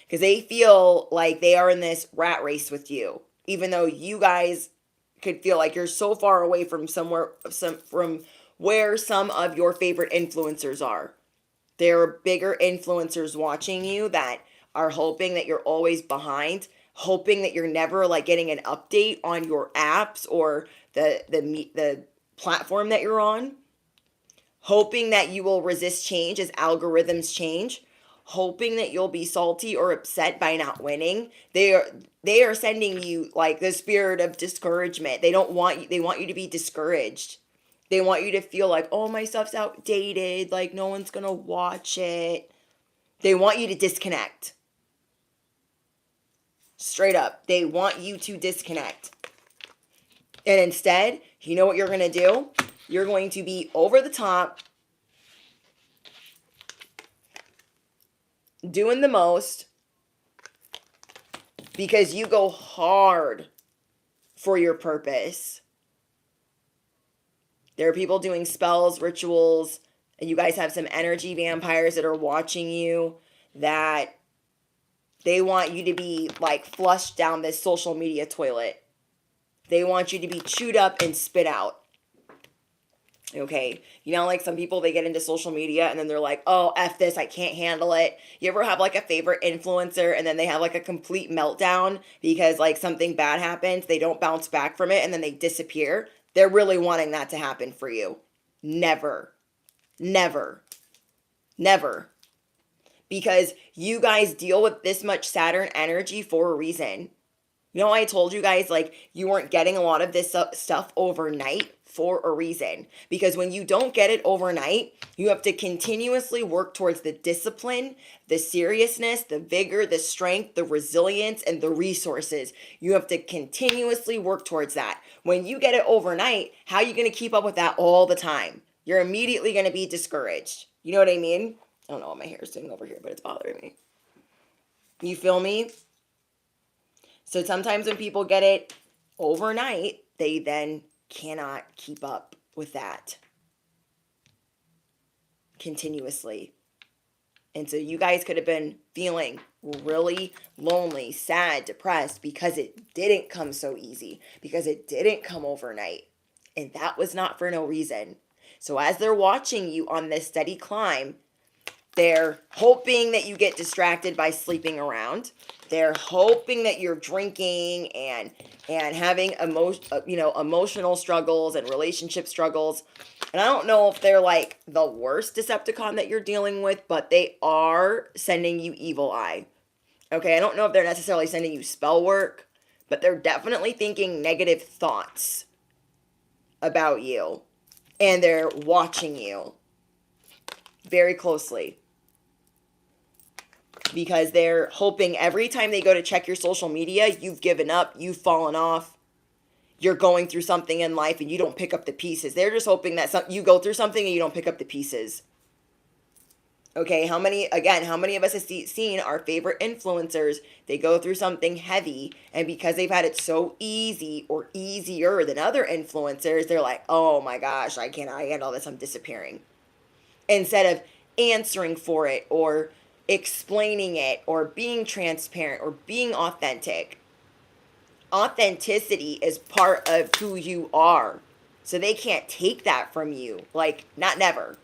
because they feel like they are in this rat race with you. Even though you guys could feel like you're so far away from from where some of your favorite influencers are. There are bigger influencers watching you that are hoping that you're always behind, hoping that you're never like getting an update on your apps or the platform that you're on, hoping that you will resist change as algorithms change, hoping that you'll be salty or upset by not winning. They are sending you like the spirit of discouragement. They want you to be discouraged. They want you to feel like, oh, my stuff's outdated, like no one's gonna watch it. They want you to disconnect. Straight up. They want you to disconnect. And instead, you know what you're gonna do? You're going to be over the top, doing the most, because you go hard for your purpose. There are people doing spells, rituals, and you guys have some energy vampires that are watching you that they want you to be like flushed down this social media toilet. They want you to be chewed up and spit out. Okay, you know, like some people, they get into social media and then they're like, oh, F this, I can't handle it. You ever have like a favorite influencer and then they have like a complete meltdown because like something bad happens, they don't bounce back from it and then they disappear? They're really wanting that to happen for you. Never. Never. Never. because you guys deal with this much Saturn energy for a reason. You know, I told you guys, like, you weren't getting a lot of this stuff overnight for a reason. Because when you don't get it overnight, you have to continuously work towards the discipline, the seriousness, the vigor, the strength, the resilience, and the resources. You have to continuously work towards that. When you get it overnight, how are you going to keep up with that all the time? You're immediately going to be discouraged. You know what I mean? I don't know what my hair is doing over here, but it's bothering me. You feel me? So sometimes when people get it overnight, they then cannot keep up with that continuously. And so you guys could have been feeling really lonely, sad, depressed because it didn't come so easy, because it didn't come overnight. And that was not for no reason. So as they're watching you on this steady climb, they're hoping that you get distracted by sleeping around. They're hoping that you're drinking and having emotional struggles and relationship struggles. And I don't know if they're like the worst Decepticon that you're dealing with, but they are sending you evil eye. Okay, I don't know if they're necessarily sending you spell work, but they're definitely thinking negative thoughts about you. And they're watching you very closely. Because they're hoping every time they go to check your social media, you've given up, you've fallen off, you're going through something in life and you don't pick up the pieces. They're just hoping that you go through something and you don't pick up the pieces. Okay, how many of us have seen our favorite influencers, they go through something heavy, and because they've had it so easy or easier than other influencers, they're like, oh my gosh, I cannot handle this, I'm disappearing. Instead of answering for it or explaining it or being transparent or being authentic. Authenticity is part of who you are. So they can't take that from you. Like, not never.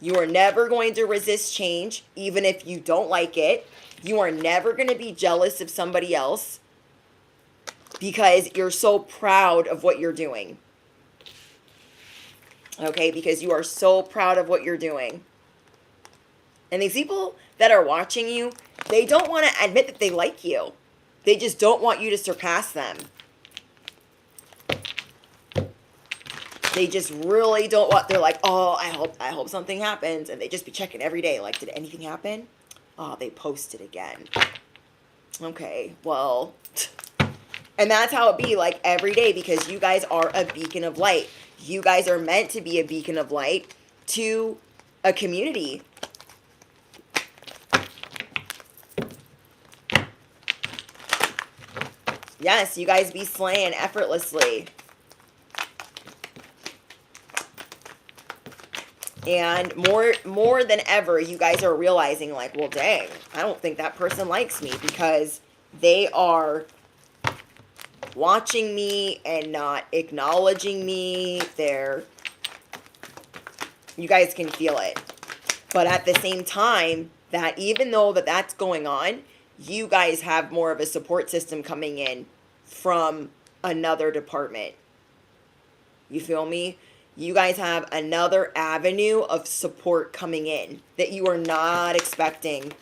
You are never going to resist change, even if you don't like it. You are never going to be jealous of somebody else because you're so proud of what you're doing. Okay, because you are so proud of what you're doing. And these people that are watching you, they don't want to admit that they like you. They just don't want you to surpass them. They just really don't want, they're like, oh, I hope something happens. And they just be checking every day, like, did anything happen? Oh, they posted again. Okay, well, and that's how it be like every day, because you guys are a beacon of light. You guys are meant to be a beacon of light to a community. Yes, you guys be slaying effortlessly. And more than ever, you guys are realizing, like, well, dang, I don't think that person likes me, because they are watching me and not acknowledging me. You guys can feel it. But at the same time, that even though that's going on, you guys have more of a support system coming in from another department. You feel me? You guys have another avenue of support coming in that you are not expecting.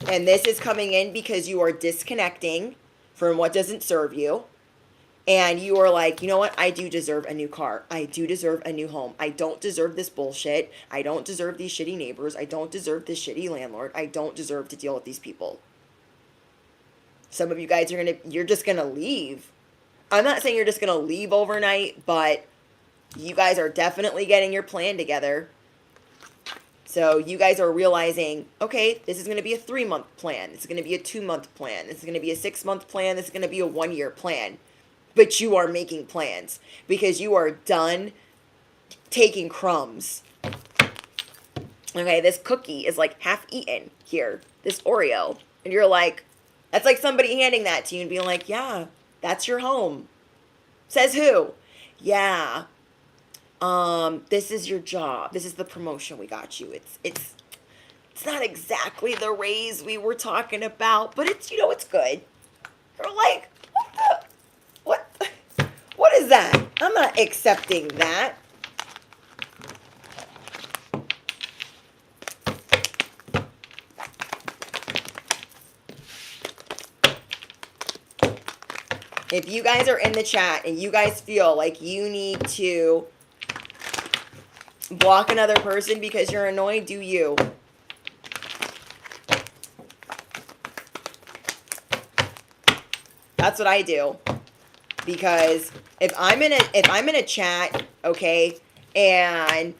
And this is coming in because you are disconnecting from what doesn't serve you. And you are like, you know what? I do deserve a new car. I do deserve a new home. I don't deserve this bullshit. I don't deserve these shitty neighbors. I don't deserve this shitty landlord. I don't deserve to deal with these people. Some of you guys you're just going to leave. I'm not saying you're just going to leave overnight, but you guys are definitely getting your plan together. So you guys are realizing, okay, this is going to be a 3-month plan. This is going to be a 2-month plan. This is going to be a 6-month plan. This is going to be a 1-year plan. But you are making plans because you are done taking crumbs. Okay, this cookie is like half eaten here, this Oreo. And you're like, that's like somebody handing that to you and being like, yeah, that's your home. Says who? Yeah. This is your job. This is the promotion we got you. It's not exactly the raise we were talking about, but it's, it's good. You're like, what is that? I'm not accepting that. If you guys are in the chat and you guys feel like you need to block another person because you're annoyed, do you. That's what I do. Because if I'm in a chat, okay, and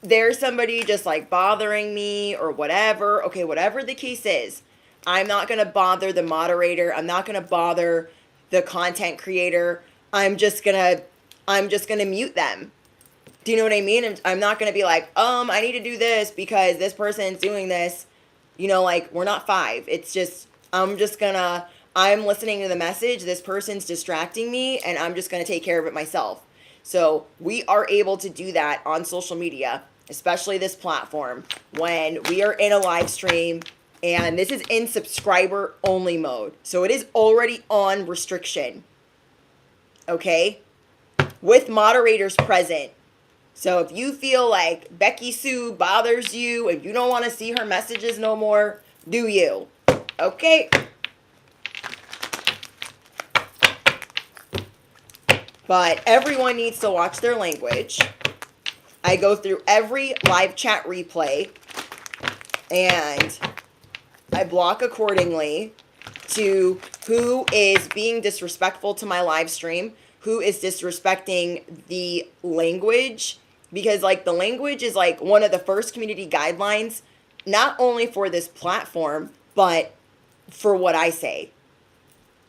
there's somebody just like bothering me or whatever, okay, whatever the case is, I'm not going to bother the moderator. I'm not going to bother the content creator. I'm just going to mute them. Do you know what I mean? I'm not going to be like, I need to do this because this person's doing this. You know, like, we're not five. It's just, I'm listening to the message. This person's distracting me, and I'm just going to take care of it myself. So we are able to do that on social media, especially this platform, when we are in a live stream, and this is in subscriber only mode. So it is already on restriction, okay, with moderators present. So if you feel like Becky Sue bothers you and you don't want to see her messages no more, do you? Okay. But everyone needs to watch their language. I go through every live chat replay and I block accordingly to who is being disrespectful to my live stream, who is disrespecting the language, because like the language is like one of the first community guidelines, not only for this platform, but for what I say.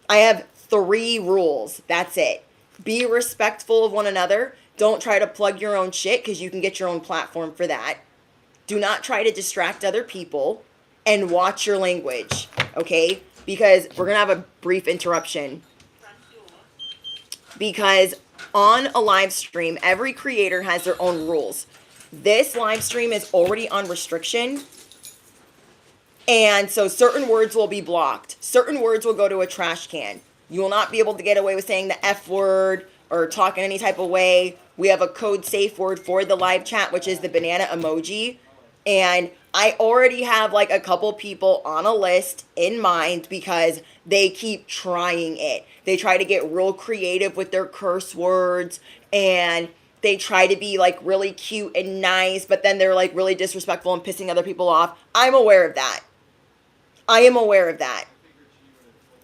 I have 3 rules. That's it. Be respectful of one another. Don't try to plug your own shit because you can get your own platform for that. Do not try to distract other people, and watch your language, okay? Because we're going to have a brief interruption. Because on a live stream, every creator has their own rules. This live stream is already on restriction. And so certain words will be blocked. Certain words will go to a trash can. You will not be able to get away with saying the F word or talk in any type of way. We have a code safe word for the live chat, which is the banana emoji. And I already have like a couple people on a list in mind because they keep trying it. They try to get real creative with their curse words, and they try to be like really cute and nice, but then they're like really disrespectful and pissing other people off. I'm aware of that. I am aware of that.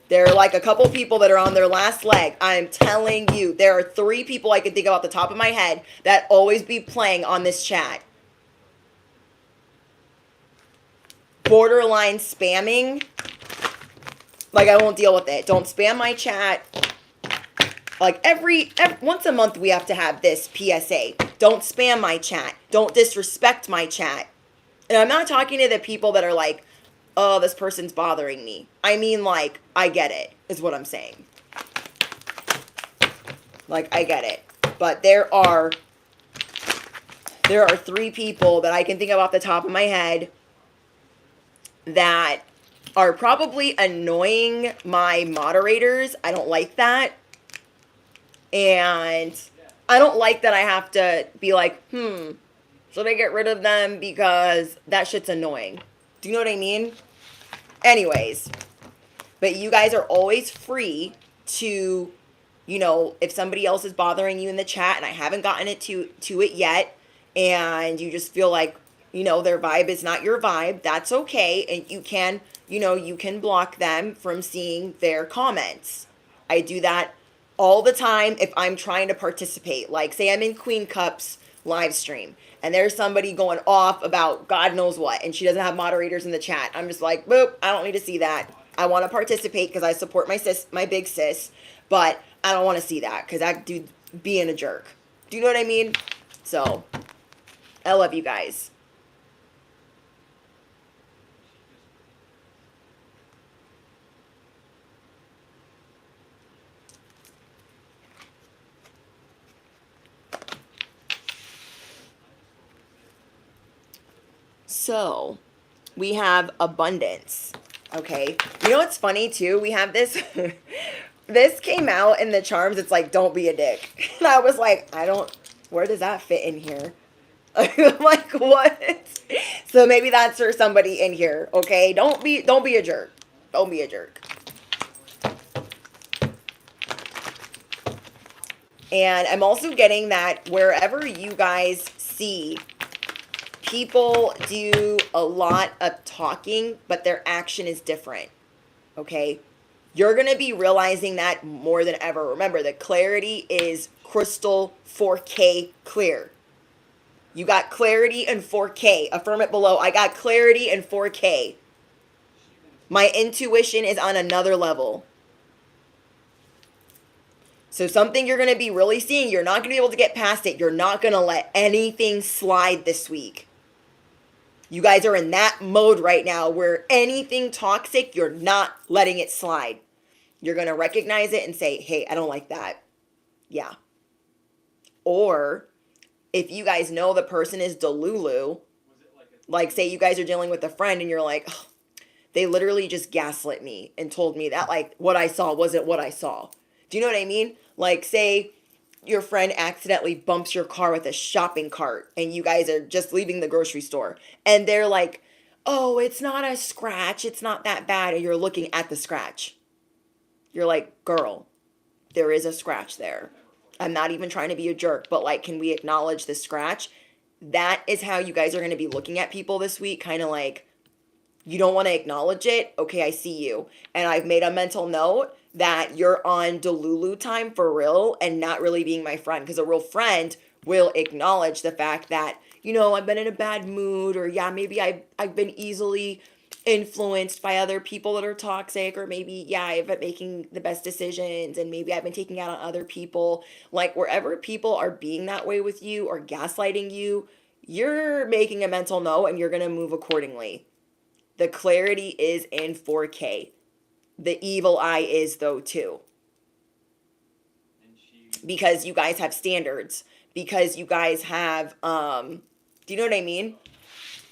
There are like a couple people that are on their last leg. I'm telling you, there are 3 people I can think of off the top of my head that always be playing on this chat. Borderline spamming. Like, I won't deal with it. Don't spam my chat. Like every once a month we have to have this PSA. Don't spam my chat. Don't disrespect my chat. And I'm not talking to the people that are like, oh, this person's bothering me. I mean, like, I get it, is what I'm saying. Like, I get it. But there are 3 people that I can think of off the top of my head that are probably annoying my moderators. I don't like that. And I don't like that I have to be like, should I get rid of them because that shit's annoying. Do you know what I mean? Anyways, but you guys are always free to, you know, if somebody else is bothering you in the chat and I haven't gotten it to it yet, and you just feel like, you know, their vibe is not your vibe, that's okay. And you can, you know, you can block them from seeing their comments. I do that all the time if I'm trying to participate. Like, say I'm in Queen Cup's live stream and there's somebody going off about God knows what, and she doesn't have moderators in the chat. I'm just like, boop, I don't need to see that. I want to participate because I support my sis, my big sis, but I don't want to see that because that dude being a jerk. Do you know what I mean? So, I love you guys. So, we have abundance, okay? You know what's funny, too? We have this, this came out in the charms. It's like, don't be a dick. And I was like, where does that fit in here? I'm like, what? So maybe that's for somebody in here, okay? Don't be a jerk. Don't be a jerk. And I'm also getting that wherever you guys see people do a lot of talking, but their action is different, okay? You're going to be realizing that more than ever. Remember, the clarity is crystal 4K clear. You got clarity in 4K. Affirm it below. I got clarity in 4K. My intuition is on another level. So something you're going to be really seeing, you're not going to be able to get past it. You're not going to let anything slide this week. You guys are in that mode right now where anything toxic, you're not letting it slide. You're going to recognize it and say, hey, I don't like that. Yeah. Or if you guys know the person is Delulu, like say you guys are dealing with a friend and you're like, oh, they literally just gaslit me and told me that like what I saw wasn't what I saw. Do you know what I mean? Like say your friend accidentally bumps your car with a shopping cart and you guys are just leaving the grocery store and they're like, oh, it's not a scratch. It's not that bad. And you're looking at the scratch. You're like, girl, there is a scratch there. I'm not even trying to be a jerk, but like, can we acknowledge the scratch? That is how you guys are going to be looking at people this week. Kind of like, you don't want to acknowledge it. Okay, I see you. And I've made a mental note that you're on Delulu time for real and not really being my friend. Because a real friend will acknowledge the fact that, you know, I've been in a bad mood, or yeah, maybe I've been easily influenced by other people that are toxic, or maybe, yeah, I've been making the best decisions and maybe I've been taking out on other people. Like wherever people are being that way with you or gaslighting you, you're making a mental note and you're going to move accordingly. The clarity is in 4K. The evil eye is though too. Because you guys have standards. Because you guys have, do you know what I mean?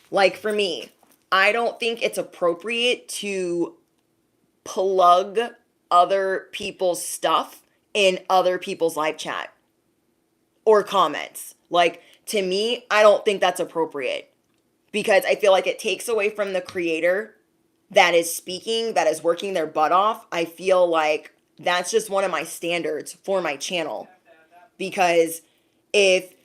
Like for me, I don't think it's appropriate to plug other people's stuff in other people's live chat or comments. Like to me, I don't think that's appropriate. Because I feel like it takes away from the creator that is speaking, that is working their butt off. I feel like that's just one of my standards for my channel. Because if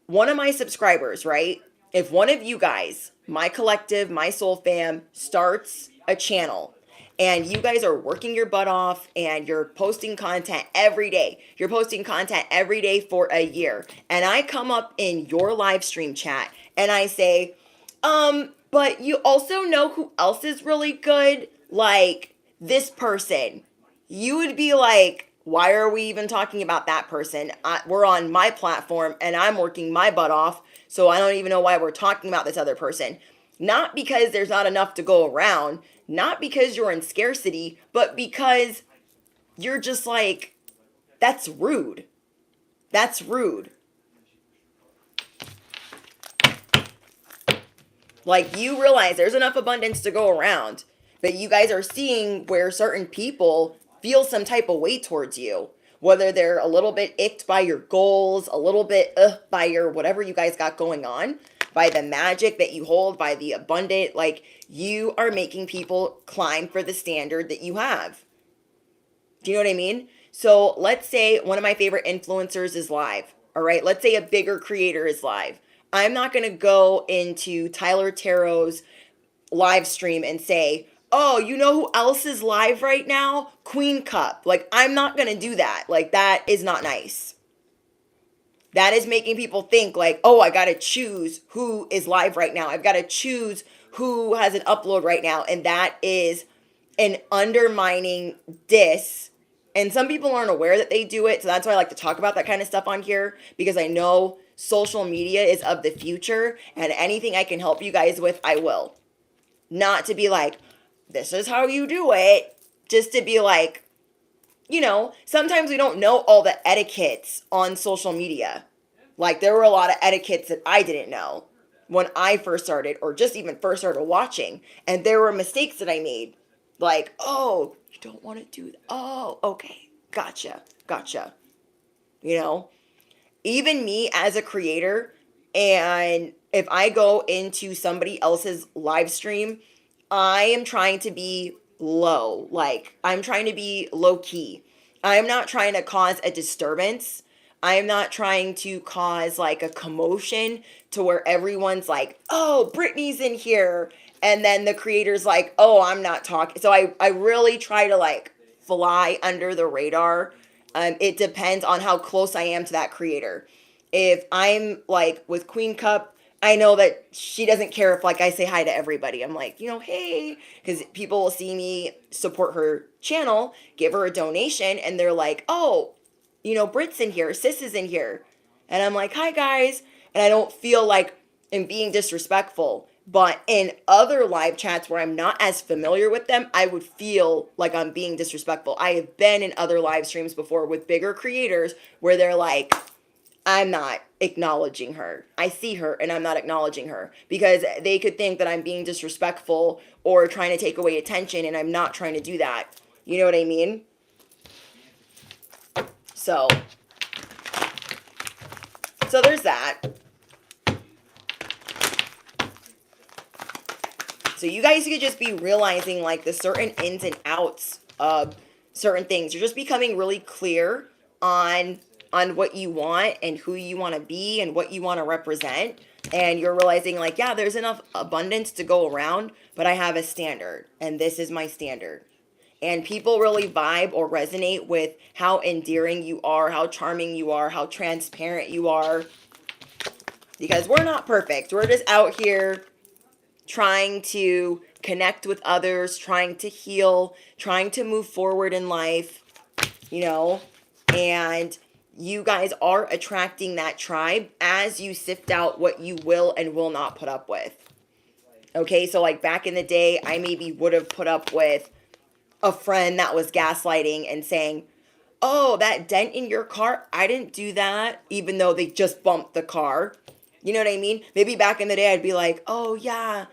one of my subscribers, right? If one of you guys, my collective, my soul fam, starts a channel and you guys are working your butt off and you're posting content every day. You're posting content every day for a year. And I come up in your live stream chat and I say, but you also know who else is really good? Like this person. You would be like, why are we even talking about that person? We're on my platform and I'm working my butt off. So I don't even know why we're talking about this other person. Not because there's not enough to go around. Not because you're in scarcity, but because you're just like, that's rude. That's rude. Like you realize there's enough abundance to go around, but you guys are seeing where certain people feel some type of weight towards you. Whether they're a little bit icked by your goals, a little bit by your whatever you guys got going on, by the magic that you hold, by the abundant, like you are making people climb for the standard that you have. Do you know what I mean? So let's say one of my favorite influencers is live. All right. Let's say a bigger creator is live. I'm not going to go into Tyler Tarot's live stream and say, oh, you know who else is live right now? Queen Cup. Like, I'm not going to do that. Like, that is not nice. That is making people think like, oh, I got to choose who is live right now. I've got to choose who has an upload right now. And that is an undermining diss. And some people aren't aware that they do it. So that's why I like to talk about that kind of stuff on here, because I know social media is of the future and anything I can help you guys with, I will. Not to be like, this is how you do it. Just to be like, you know, sometimes we don't know all the etiquettes on social media. Like there were a lot of etiquettes that I didn't know when I first started, or just even first started watching. And there were mistakes that I made. Like, oh, you don't want to do that. Oh, okay. Gotcha. You know, even me as a creator, and if I go into somebody else's live stream, I am trying to be low. Like, I'm trying to be low key. I am not trying to cause a disturbance. I am not trying to cause like a commotion to where everyone's like, oh, Britney's in here. And then the creator's like, oh, I'm not talking. So I really try to like fly under the radar. It depends on how close I am to that creator. If I'm like with Queen Cup, I know that she doesn't care if like I say hi to everybody. I'm like, hey, because people will see me support her channel, give her a donation, and they're like, oh, Brit's in here, Sis is in here. And I'm like, hi guys. And I don't feel like I'm being disrespectful. But in other live chats where I'm not as familiar with them, I would feel like I'm being disrespectful. I have been in other live streams before with bigger creators where they're like, I'm not acknowledging her. I see her and I'm not acknowledging her because they could think that I'm being disrespectful or trying to take away attention, and I'm not trying to do that. You know what I mean? So there's that. So you guys could just be realizing like the certain ins and outs of certain things. You're just becoming really clear on what you want and who you want to be and what you want to represent. And you're realizing like, yeah, there's enough abundance to go around, but I have a standard and this is my standard. And people really vibe or resonate with how endearing you are, how charming you are, how transparent you are. Because we're not perfect. We're just out here trying to connect with others, trying to heal, trying to move forward in life, and you guys are attracting that tribe as you sift out what you will and will not put up with. Okay, so like back in the day, I maybe would have put up with a friend that was gaslighting and saying, oh, that dent in your car, I didn't do that, even though they just bumped the car. You know what I mean? Maybe back in the day, I'd be like, oh, yeah,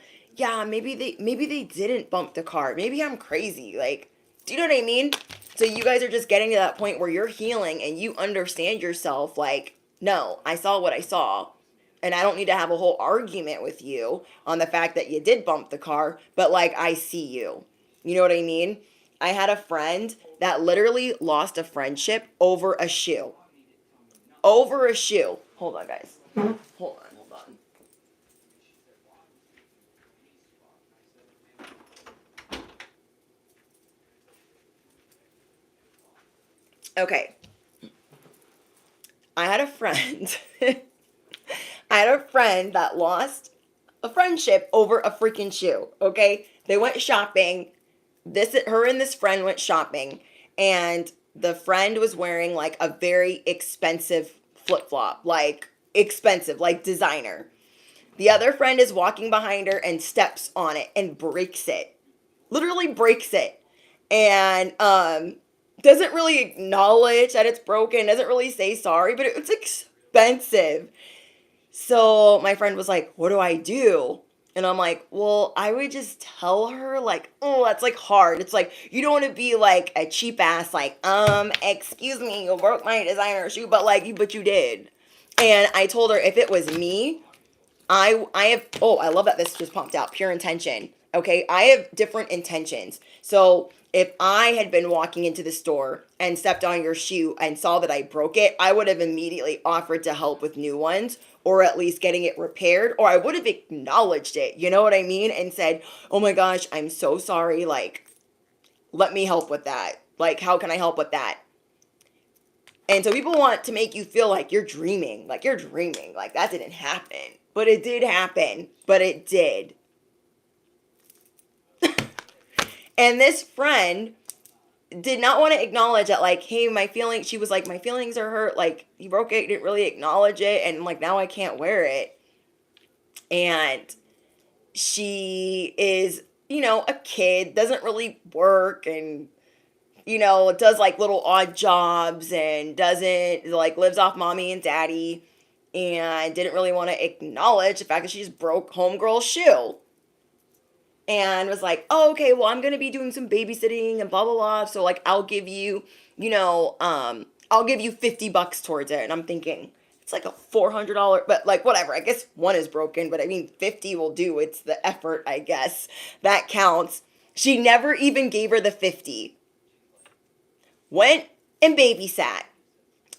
maybe they didn't bump the car. Maybe I'm crazy. Like, do you know what I mean? So you guys are just getting to that point where you're healing and you understand yourself. Like, no, I saw what I saw. And I don't need to have a whole argument with you on the fact that you did bump the car. But, like, I see you. You know what I mean? I had a friend that literally lost a friendship over a shoe. Over a shoe. Hold on, guys. Hold on. Okay. I had a friend. I had a friend that lost a friendship over a freaking shoe. Okay? They went shopping. Her and this friend went shopping, and the friend was wearing like a very expensive flip-flop, like expensive, like designer. The other friend is walking behind her and steps on it and breaks it. Literally breaks it. And doesn't really acknowledge that it's broken, doesn't really say sorry, but it's expensive. So my friend was like, what do I do? And I'm like, well, I would just tell her, like, oh, that's like hard. It's like, you don't want to be like a cheap ass, like, excuse me, you broke my designer shoe, but you did. And I told her if it was me, I love that this just popped out, pure intention. Okay, I have different intentions. So if I had been walking into the store and stepped on your shoe and saw that I broke it, I would have immediately offered to help with new ones, or at least getting it repaired, or I would have acknowledged it, you know what I mean? And said, oh my gosh, I'm so sorry, like, let me help with that. Like, how can I help with that? And so people want to make you feel like you're dreaming, like that didn't happen. But it did happen, but it did. And this friend did not want to acknowledge that, like, hey, she was like, my feelings are hurt. Like, you broke it, didn't really acknowledge it. And, like, now I can't wear it. And she is, a kid, doesn't really work and, does, like, little odd jobs and doesn't, like, lives off mommy and daddy. And didn't really want to acknowledge the fact that she just broke homegirl's shoe. And was like, oh, okay, well, I'm going to be doing some babysitting and blah, blah, blah. So, like, I'll give you, I'll give you $50 towards it. And I'm thinking, it's like a $400, but like, whatever. I guess one is broken, but I mean, 50 will do. It's the effort, I guess. That counts. She never even gave her the 50. Went and babysat.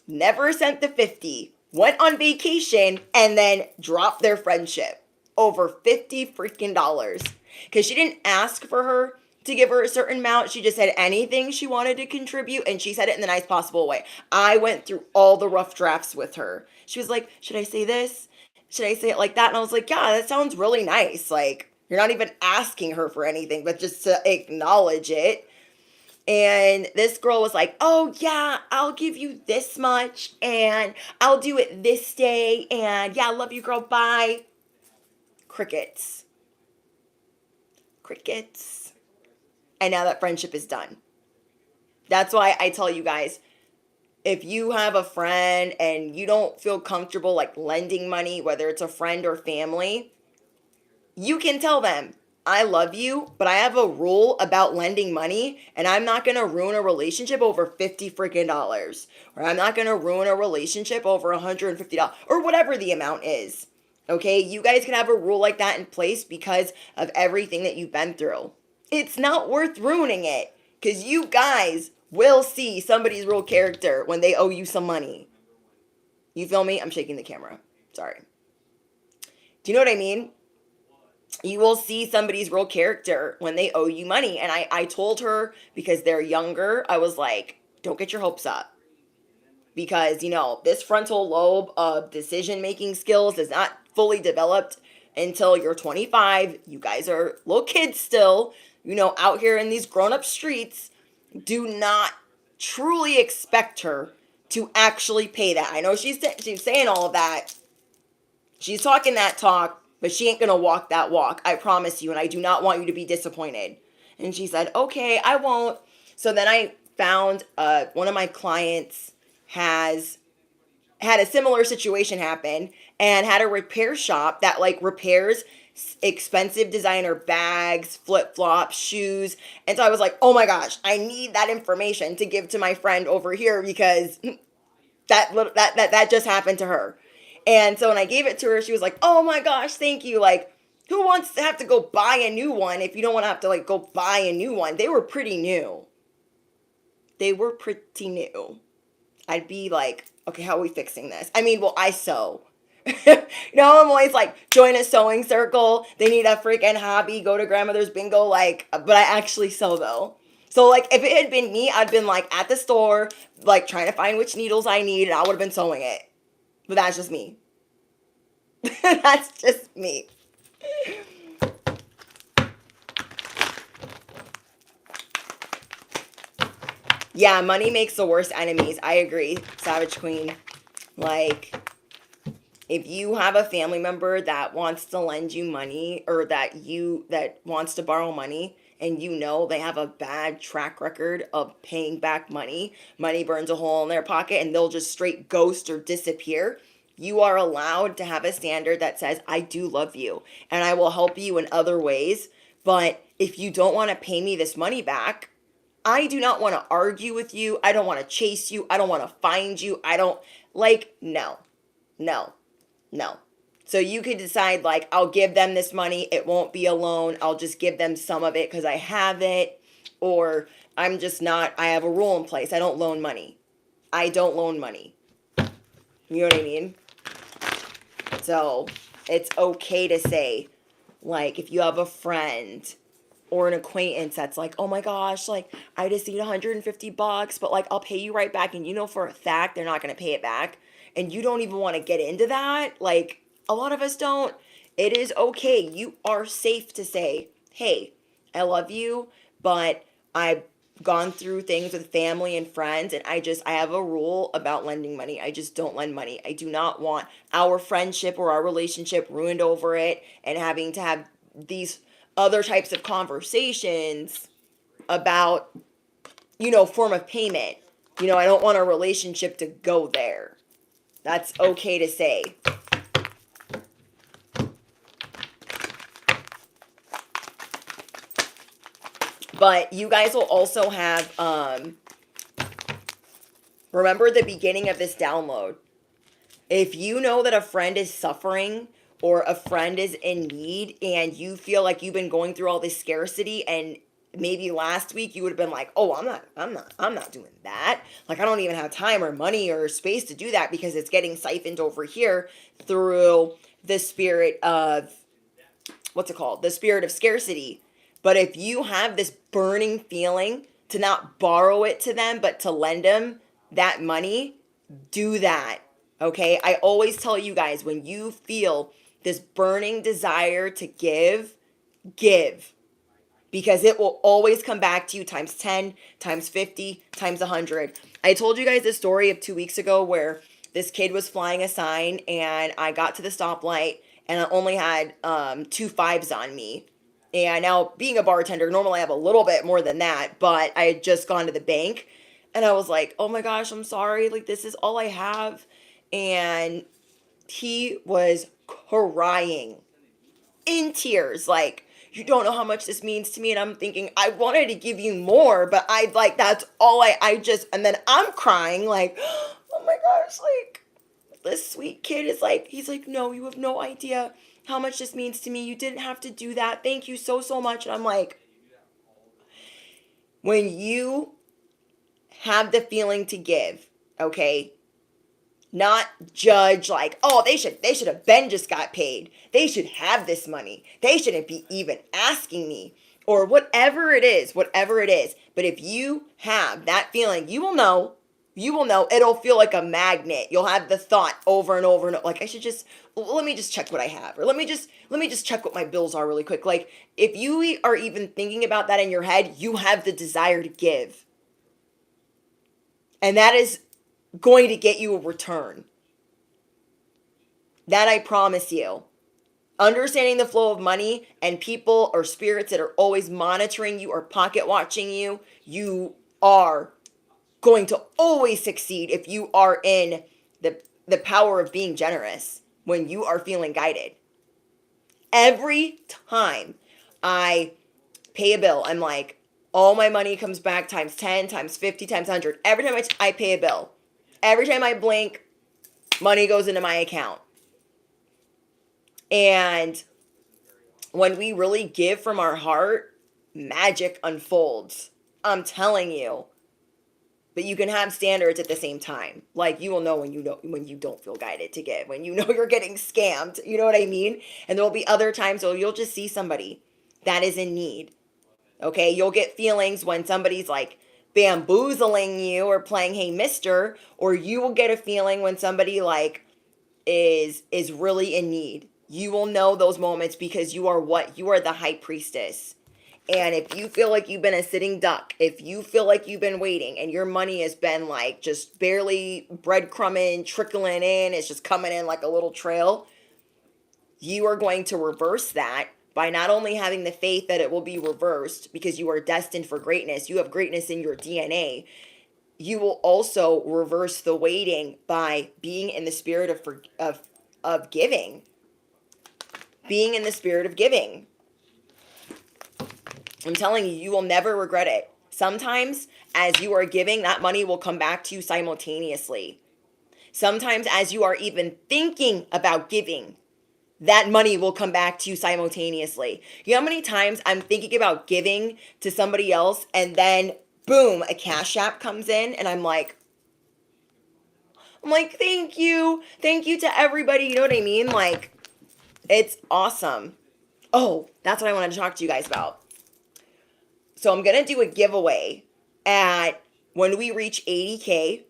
Never sent the 50. Went on vacation and then dropped their friendship over 50 freaking dollars. Because she didn't ask for her to give her a certain amount. She just said anything she wanted to contribute, and she said it in the nice possible way. I went through all the rough drafts with her. She was like, should I say this? Should I say it like that? And I was like, yeah, that sounds really nice. Like, you're not even asking her for anything, but just to acknowledge it. And this girl was like, oh yeah, I'll give you this much and I'll do it this day. And yeah, love you, girl. Bye. Crickets. Crickets. And now that friendship is done. That's why I tell you guys, if you have a friend and you don't feel comfortable like lending money, whether it's a friend or family, you can tell them, I love you, but I have a rule about lending money, and I'm not going to ruin a relationship over 50 freaking dollars. Or I'm not going to ruin a relationship over $150 or whatever the amount is. Okay? You guys can have a rule like that in place because of everything that you've been through. It's not worth ruining it because you guys will see somebody's real character when they owe you some money. You feel me? I'm shaking the camera. Sorry. Do you know what I mean? You will see somebody's real character when they owe you money. And I told her, because they're younger, I was like, don't get your hopes up. Because, you know, this frontal lobe of decision-making skills is not fully developed until you're 25. You guys are little kids still, you know, out here in these grown-up streets. Do not truly expect her to actually pay that. I know she's saying all of that. She's talking that talk. But she ain't going to walk that walk. I promise you. And I do not want you to be disappointed. And she said, okay, I won't. So then I found one of my clients has had a similar situation happen and had a repair shop that like repairs expensive designer bags, flip-flops, shoes. And so I was like, oh my gosh, I need that information to give to my friend over here because that just happened to her. And so when I gave it to her, she was like, oh my gosh, thank you. Like, who wants to have to go buy a new one if you don't want to have to, like, go buy a new one? They were pretty new. They were pretty new. I'd be like, okay, how are we fixing this? I mean, well, I sew. You know, I'm always like, join a sewing circle. They need a freaking hobby. Go to grandmother's bingo. Like, but I actually sew, though. So, like, if it had been me, I'd been, like, at the store, like, trying to find which needles I need, and I would have been sewing it. But that's just me. That's just me. Yeah, money makes the worst enemies. I agree, Savage Queen. Like, if you have a family member that wants to lend you money or that wants to borrow money and you know they have a bad track record of paying back money, money burns a hole in their pocket and they'll just straight ghost or disappear. You are allowed to have a standard that says, I do love you and I will help you in other ways. But if you don't want to pay me this money back, I do not want to argue with you. I don't want to chase you. I don't want to find you. I don't no. So you could decide like, I'll give them this money. It won't be a loan. I'll just give them some of it because I have it. Or I have a rule in place. I don't loan money. I don't loan money. You know what I mean? So it's okay to say, like, if you have a friend or an acquaintance that's like, oh my gosh, like, I just need $150, but like, I'll pay you right back. And you know for a fact they're not going to pay it back. And you don't even want to get into that. Like, a lot of us don't. It is okay. You are safe to say, hey, I love you, but I've gone through things with family and friends, and I have a rule about lending money. I just don't lend money. I do not want our friendship or our relationship ruined over it and having to have these other types of conversations about, form of payment. I don't want a relationship to go there. That's okay to say. But you guys will also have, remember the beginning of this download. If you know that a friend is suffering or a friend is in need and you feel like you've been going through all this scarcity and maybe last week you would have been like, oh, I'm not doing that. Like, I don't even have time or money or space to do that because it's getting siphoned over here through the spirit of, what's it called? The spirit of scarcity. But if you have this burning feeling to not borrow it to them, but to lend them that money, do that. Okay? I always tell you guys, when you feel this burning desire to give, because it will always come back to you times 10, times 50, times 100. I told you guys this story of 2 weeks ago where this kid was flying a sign and I got to the stoplight and I only had 2 5s on me. And now, being a bartender, normally I have a little bit more than that, but I had just gone to the bank and I was like, oh my gosh, I'm sorry. Like, this is all I have. And he was crying in tears, like, you don't know how much this means to me. And I'm thinking, I wanted to give you more, but that's all I just, and then I'm crying, like, oh my gosh, like, this sweet kid is like, he's like, no, you have no idea how much this means to me. You didn't have to do that. Thank you so, so much. And I'm like, when you have the feeling to give, okay, not judge like, oh, they should have been just got paid. They should have this money. They shouldn't be even asking me, or whatever it is, whatever it is. But if you have that feeling, you will know, it'll feel like a magnet. You'll have the thought over and over and over, like, I should just, let me just check what I have, or let me just check what my bills are really quick. Like, if you are even thinking about that in your head, you have the desire to give. And that is going to get you a return. That I promise you. Understanding the flow of money and people or spirits that are always monitoring you or pocket watching you, you are going to always succeed if you are in the power of being generous when you are feeling guided. Every time I pay a bill, I'm like, all my money comes back times 10, times 50, times 100. Every time I pay a bill, every time I blink, money goes into my account. And when we really give from our heart, magic unfolds. I'm telling you. But you can have standards at the same time. Like, you will know when you don't feel guided to give, when you know you're getting scammed. You know what I mean? And there will be other times where you'll just see somebody that is in need. Okay, you'll get feelings when somebody's like bamboozling you or playing hey mister, or you will get a feeling when somebody like is really in need. You will know those moments because you are the high priestess. And if you feel like you've been a sitting duck, if you feel like you've been waiting and your money has been like just barely breadcrumbing, trickling in, it's just coming in like a little trail, you are going to reverse that by not only having the faith that it will be reversed because you are destined for greatness, you have greatness in your DNA. You will also reverse the waiting by being in the spirit of giving. Being in the spirit of giving. I'm telling you, you will never regret it. Sometimes as you are giving, that money will come back to you simultaneously. Sometimes as you are even thinking about giving, that money will come back to you simultaneously. You know how many times I'm thinking about giving to somebody else and then boom, a Cash App comes in and I'm like, thank you. Thank you to everybody. You know what I mean? Like, it's awesome. Oh, that's what I wanted to talk to you guys about. So I'm going to do a giveaway when we reach 80K.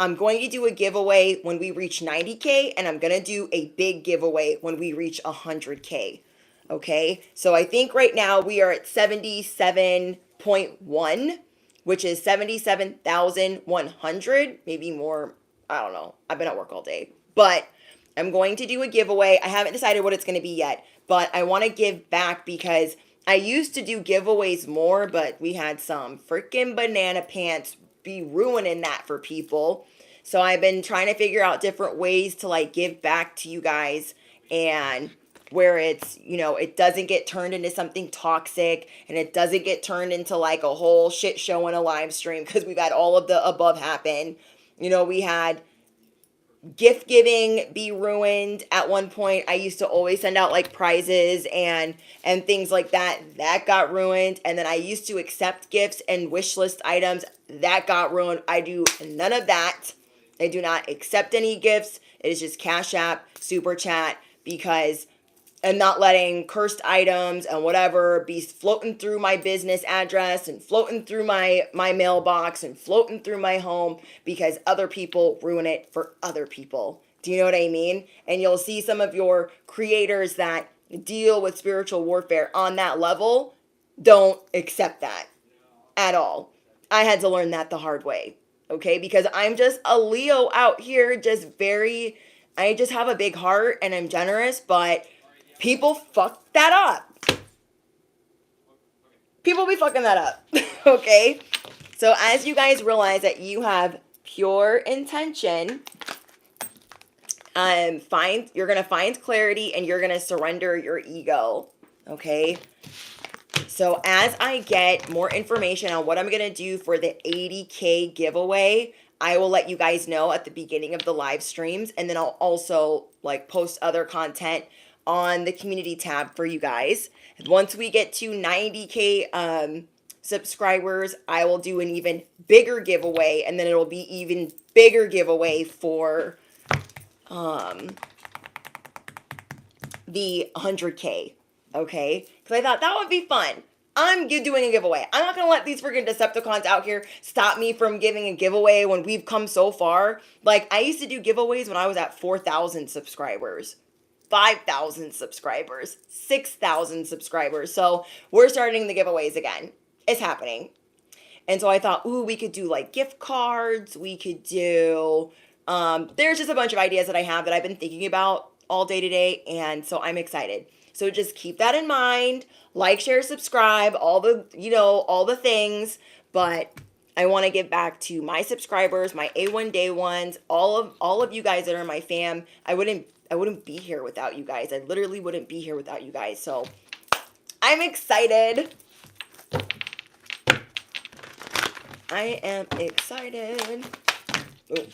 I'm going to do a giveaway when we reach 90K, and I'm going to do a big giveaway when we reach 100K. Okay? So I think right now we are at 77.1, which is 77,100, maybe more. I don't know. I've been at work all day. But I'm going to do a giveaway. I haven't decided what it's going to be yet, but I want to give back because I used to do giveaways more, but we had some freaking banana pants be ruining that for people. So I've been trying to figure out different ways to like give back to you guys, and where it's, it doesn't get turned into something toxic and it doesn't get turned into like a whole shit show in a live stream, because we've had all of the above happen. We had gift giving be ruined. At one point, I used to always send out like prizes and things like that. That got ruined. And then I used to accept gifts and wish list items. That got ruined. I do none of that. I do not accept any gifts. It is just Cash App, Super Chat, because I'm not letting cursed items and whatever be floating through my business address and floating through my mailbox and floating through my home, because other people ruin it for other people. Do you know what I mean? And you'll see some of your creators that deal with spiritual warfare on that level don't accept that at all. I had to learn that the hard way. Okay, because I'm just a Leo out here, I just have a big heart and I'm generous, but people fuck that up. People be fucking that up. Okay? So as you guys realize that you have pure intention, you're gonna find clarity and you're gonna surrender your ego. Okay? So as I get more information on what I'm going to do for the 80K giveaway, I will let you guys know at the beginning of the live streams. And then I'll also like post other content on the community tab for you guys. Once we get to 90K subscribers, I will do an even bigger giveaway. And then it'll be even bigger giveaway for the 100K. Okay? Because I thought that would be fun. I'm doing a giveaway. I'm not going to let these freaking Decepticons out here stop me from giving a giveaway when we've come so far. Like, I used to do giveaways when I was at 4,000 subscribers, 5,000 subscribers, 6,000 subscribers. So we're starting the giveaways again. It's happening. And so I thought, ooh, we could do like gift cards. We could do, there's just a bunch of ideas that I have that I've been thinking about all day today. And so I'm excited. So just keep that in mind. Like, share, subscribe, all the things. But I want to give back to my subscribers, my A1 day ones, all of you guys that are my fam. I wouldn't be here without you guys. I literally wouldn't be here without you guys. So I'm excited. I am excited. Ooh.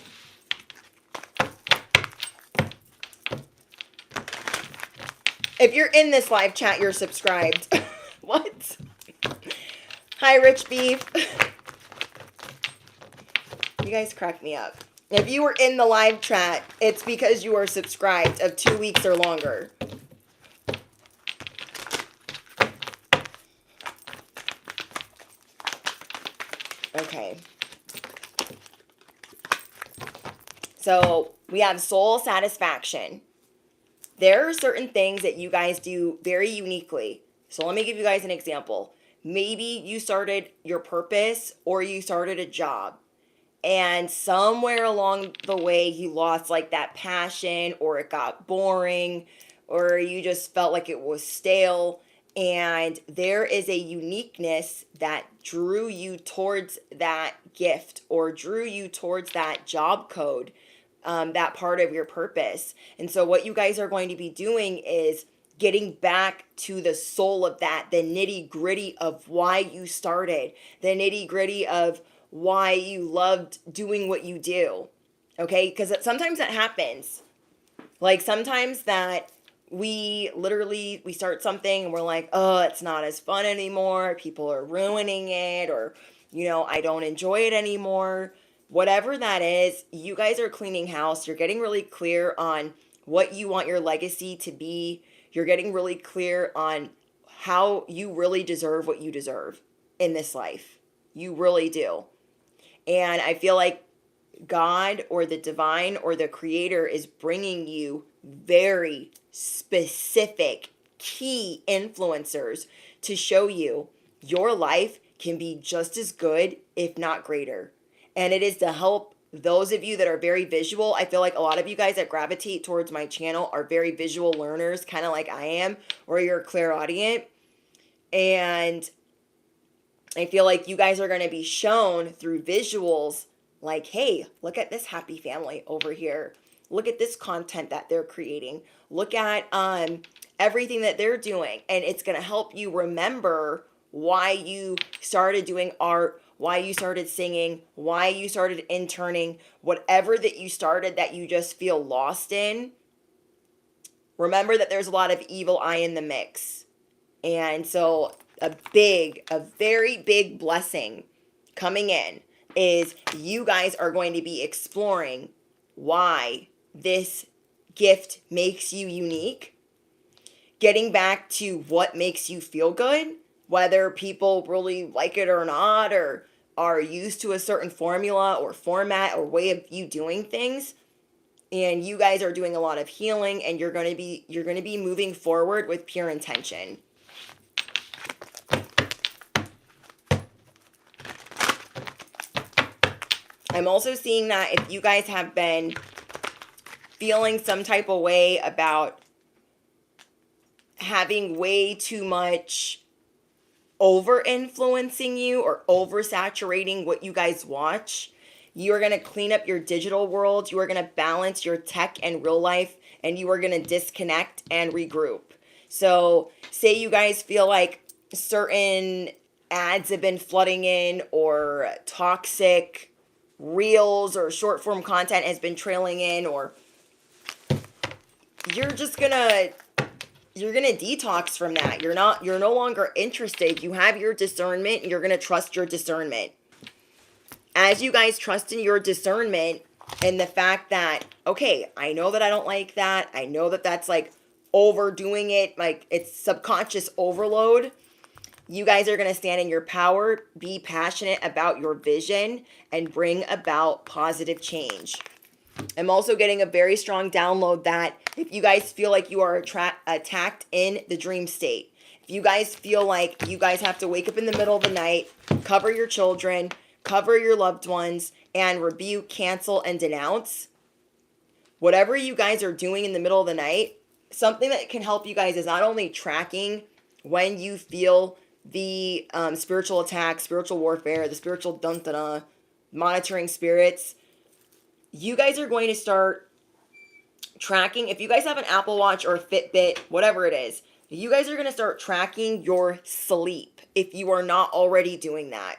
If you're in this live chat, you're subscribed. What? Hi, Rich Beef. You guys crack me up. If you were in the live chat, it's because you are subscribed of 2 weeks or longer. Okay. So we have soul satisfaction. There are certain things that you guys do very uniquely. So let me give you guys an example. Maybe you started your purpose or you started a job, and somewhere along the way you lost like that passion, or it got boring, or you just felt like it was stale. And there is a uniqueness that drew you towards that gift or drew you towards that job code, that part of your purpose. And so what you guys are going to be doing is getting back to the soul of that, the nitty gritty of why you started, the nitty gritty of why you loved doing what you do. Okay? Because sometimes that happens. Like sometimes that we start something and we're like, oh, it's not as fun anymore. People are ruining it, or, I don't enjoy it anymore. Whatever that is, you guys are cleaning house. You're getting really clear on what you want your legacy to be. You're getting really clear on how you really deserve what you deserve in this life. You really do. And I feel like God or the divine or the creator is bringing you very specific key influencers to show you your life can be just as good, if not greater. And it is to help those of you that are very visual. I feel like a lot of you guys that gravitate towards my channel are very visual learners, kind of like I am, or you're clairaudient. And I feel like you guys are going to be shown through visuals like, hey, look at this happy family over here. Look at this content that they're creating. Look at everything that they're doing. And it's going to help you remember why you started doing art, why you started singing, why you started interning, whatever that you started that you just feel lost in, remember that there's a lot of evil eye in the mix. And so a very big blessing coming in is you guys are going to be exploring why this gift makes you unique, getting back to what makes you feel good, whether people really like it or not, or are used to a certain formula or format or way of you doing things. And you guys are doing a lot of healing, and you're going to be moving forward with pure intention. I'm also seeing that if you guys have been feeling some type of way about having way too much over influencing you or oversaturating what you guys watch, you are going to clean up your digital world. You are going to balance your tech and real life, and you are going to disconnect and regroup. So say you guys feel like certain ads have been flooding in, or toxic reels or short form content has been trailing in, or you're gonna detox from that. You're no longer interested. You have your discernment, and you're gonna trust your discernment. As you guys trust in your discernment and the fact that, okay, I know that I don't like that. I know that that's like overdoing it, like it's subconscious overload. You guys are going to stand in your power, be passionate about your vision, and bring about positive change. I'm also getting a very strong download that if you guys feel like you are attacked in the dream state, if you guys feel like you guys have to wake up in the middle of the night, cover your children, cover your loved ones, and rebuke, cancel, and denounce, whatever you guys are doing in the middle of the night, something that can help you guys is not only tracking when you feel the spiritual attack, spiritual warfare, the spiritual dun-dun-dun, monitoring spirits. You guys are going to start tracking. If you guys have an Apple Watch or a Fitbit, whatever it is, you guys are going to start tracking your sleep if you are not already doing that.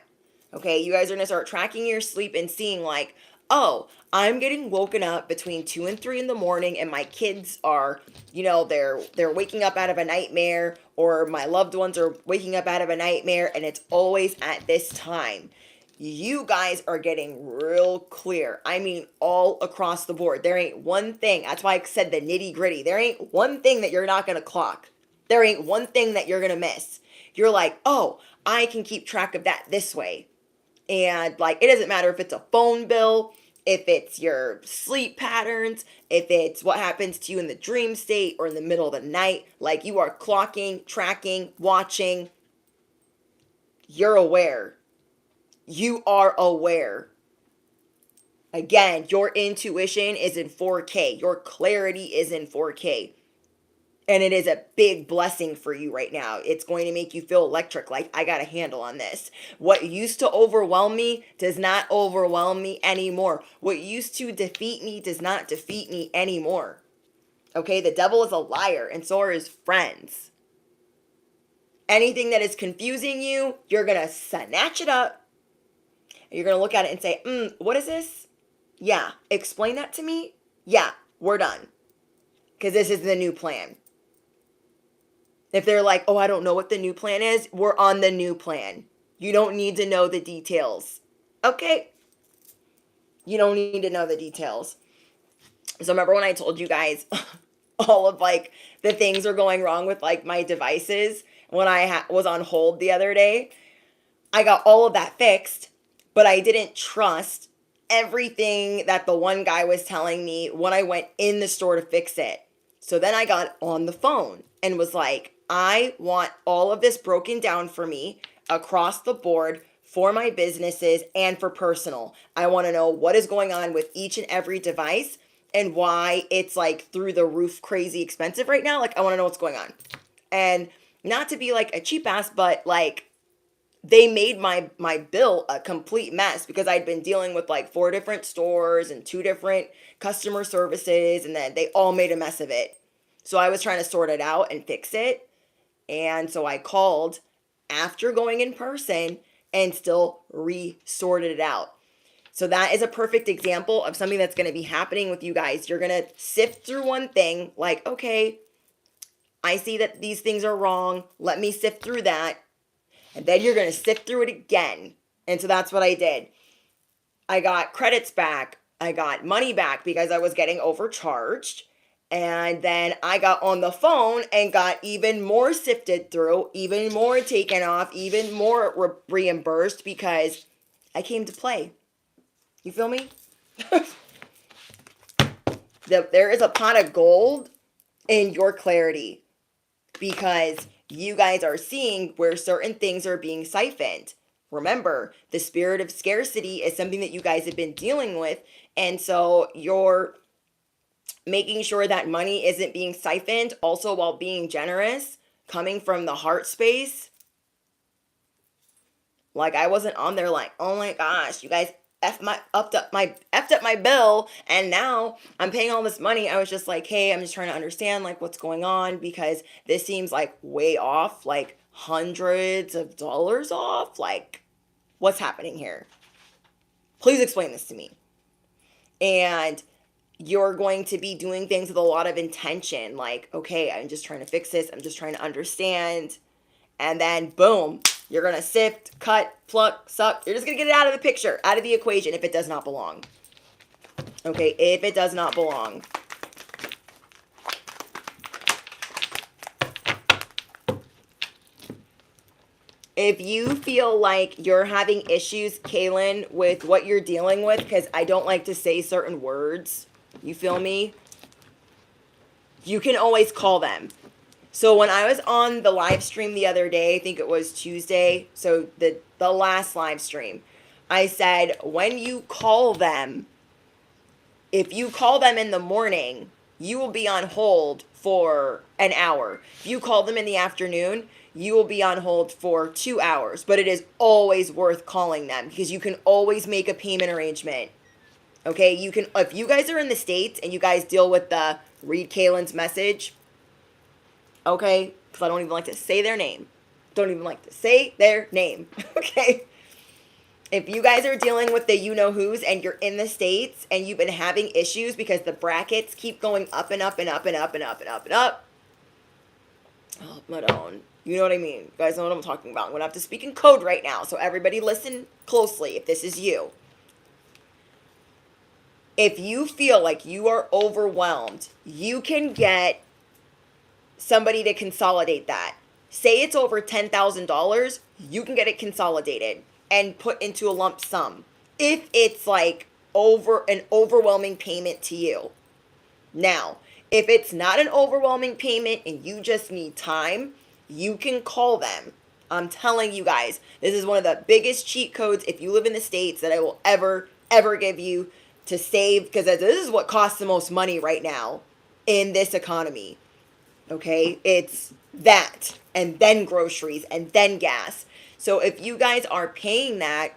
Okay, you guys are going to start tracking your sleep and seeing like, oh, I'm getting woken up between 2 and 3 in the morning, and my kids are, they're waking up out of a nightmare, or my loved ones are waking up out of a nightmare, and it's always at this time. You guys are getting real clear. I mean, all across the board. There ain't one thing. That's why I said the nitty gritty. There ain't one thing that you're not going to clock. There ain't one thing that you're going to miss. You're like, oh, I can keep track of that this way. And like, it doesn't matter if it's a phone bill, if it's your sleep patterns, if it's what happens to you in the dream state or in the middle of the night. Like, you are clocking, tracking, watching. You're aware. You are aware. Again, your intuition is in 4K. Your clarity is in 4K. And it is a big blessing for you right now. It's going to make you feel electric, like I got a handle on this. What used to overwhelm me does not overwhelm me anymore. What used to defeat me does not defeat me anymore. Okay, the devil is a liar, and so are his friends. Anything that is confusing you, you're going to snatch it up. And you're going to look at it and say, what is this? Yeah, explain that to me. Yeah, we're done. Because this is the new plan. If they're like, oh, I don't know what the new plan is, we're on the new plan. You don't need to know the details. Okay? You don't need to know the details. So remember when I told you guys all of like the things are going wrong with like my devices when I was on hold the other day? I got all of that fixed, but I didn't trust everything that the one guy was telling me when I went in the store to fix it. So then I got on the phone and was like, I want all of this broken down for me across the board for my businesses and for personal. I want to know what is going on with each and every device and why it's like through the roof crazy expensive right now. Like, I want to know what's going on. And not to be like a cheap ass, but like they made my bill a complete mess because I'd been dealing with like 4 different stores and 2 different customer services, and then they all made a mess of it. So I was trying to sort it out and fix it. And so I called after going in person and still resorted it out. So that is a perfect example of something that's going to be happening with you guys. You're going to sift through one thing like, okay, I see that these things are wrong. Let me sift through that. And then you're going to sift through it again. And so that's what I did. I got credits back. I got money back because I was getting overcharged. And then I got on the phone and got even more sifted through, even more taken off, even more reimbursed because I came to play. You feel me? There is a pot of gold in your clarity because you guys are seeing where certain things are being siphoned. Remember, the spirit of scarcity is something that you guys have been dealing with. And so you're making sure that money isn't being siphoned, also while being generous, coming from the heart space. Like I wasn't on there like, oh my gosh, you guys effed up my bill and now I'm paying all this money. I was just like, hey, I'm just trying to understand like what's going on because this seems like way off, like hundreds of dollars off. Like, what's happening here? Please explain this to me. And you're going to be doing things with a lot of intention. Like, okay, I'm just trying to fix this. I'm just trying to understand. And then boom, you're going to sift, cut, pluck, suck. You're just going to get it out of the picture, out of the equation if it does not belong. Okay, if it does not belong. If you feel like you're having issues, Kaylin, with what you're dealing with, because I don't like to say certain words, you feel me? You can always call them. So when I was on the live stream the other day, I think it was Tuesday, so the last live stream, I said, when you call them, if you call them in the morning, you will be on hold for an hour. If you call them in the afternoon, you will be on hold for 2 hours. But it is always worth calling them because you can always make a payment arrangement. Okay, you can, if you guys are in the States and you guys deal with the read Kaylin's message, okay, because I don't even like to say their name. Don't even like to say their name. Okay. If you guys are dealing with the you-know-whos and you're in the States and you've been having issues because the brackets keep going up and up and up and up and up and up and up. Oh, Madone. You know what I mean. You guys know what I'm talking about. I'm going to have to speak in code right now. So everybody listen closely if this is you. If you feel like you are overwhelmed, you can get somebody to consolidate that. Say it's over $10,000, you can get it consolidated and put into a lump sum. If it's like over an overwhelming payment to you. Now, if it's not an overwhelming payment and you just need time, you can call them. I'm telling you guys, this is one of the biggest cheat codes if you live in the States that I will ever give you to save, because this is what costs the most money right now in this economy. Okay, it's that, and then groceries, and then gas. So if you guys are paying that,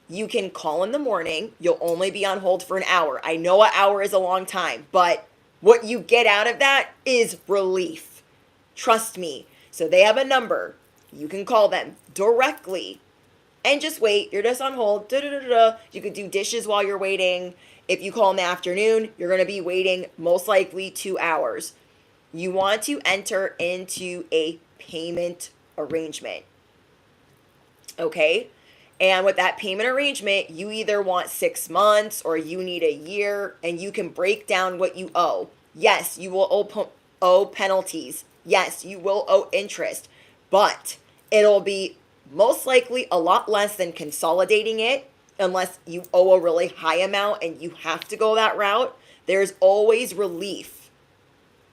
you can call in the morning. You'll only be on hold for an hour. I know an hour is a long time, but what you get out of that is relief. Trust me. So they have a number. You can call them directly and just wait. You're just on hold. You could do dishes while you're waiting. If you call in the afternoon, you're going to be waiting most likely 2 hours. You want to enter into a payment arrangement. Okay? And with that payment arrangement, you either want 6 months or you need a year, and you can break down what you owe. Yes, you will owe penalties. Yes, you will owe interest, but it'll be most likely a lot less than consolidating it unless you owe a really high amount and you have to go that route. There's always relief.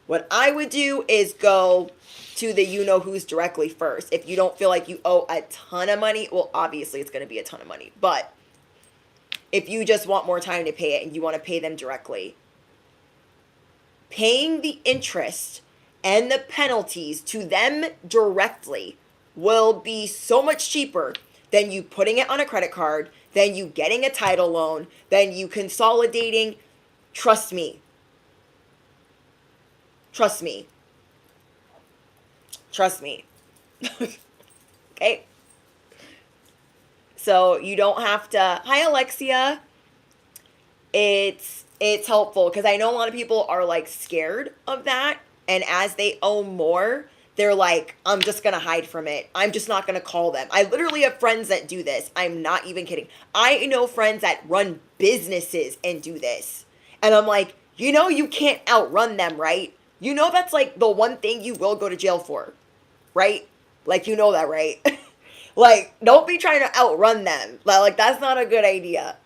What I would do is go to the you-know-who's directly first. If you don't feel like you owe a ton of money, well, obviously it's going to be a ton of money. But if you just want more time to pay it and you want to pay them directly, paying the interest and the penalties to them directly will be so much cheaper than you putting it on a credit card, than you getting a title loan, than you consolidating. Trust me. Trust me. Trust me. Okay? So you don't have to. Hi, Alexia. It's helpful because I know a lot of people are like scared of that, and as they owe more, they're like, I'm just gonna hide from it. I'm just not gonna call them. I literally have friends that do this. I'm not even kidding. I know friends that run businesses and do this, and I'm like, you can't outrun them, right? That's like the one thing you will go to jail for, right? Like, that, right? Like, don't be trying to outrun them. Like, that's not a good idea.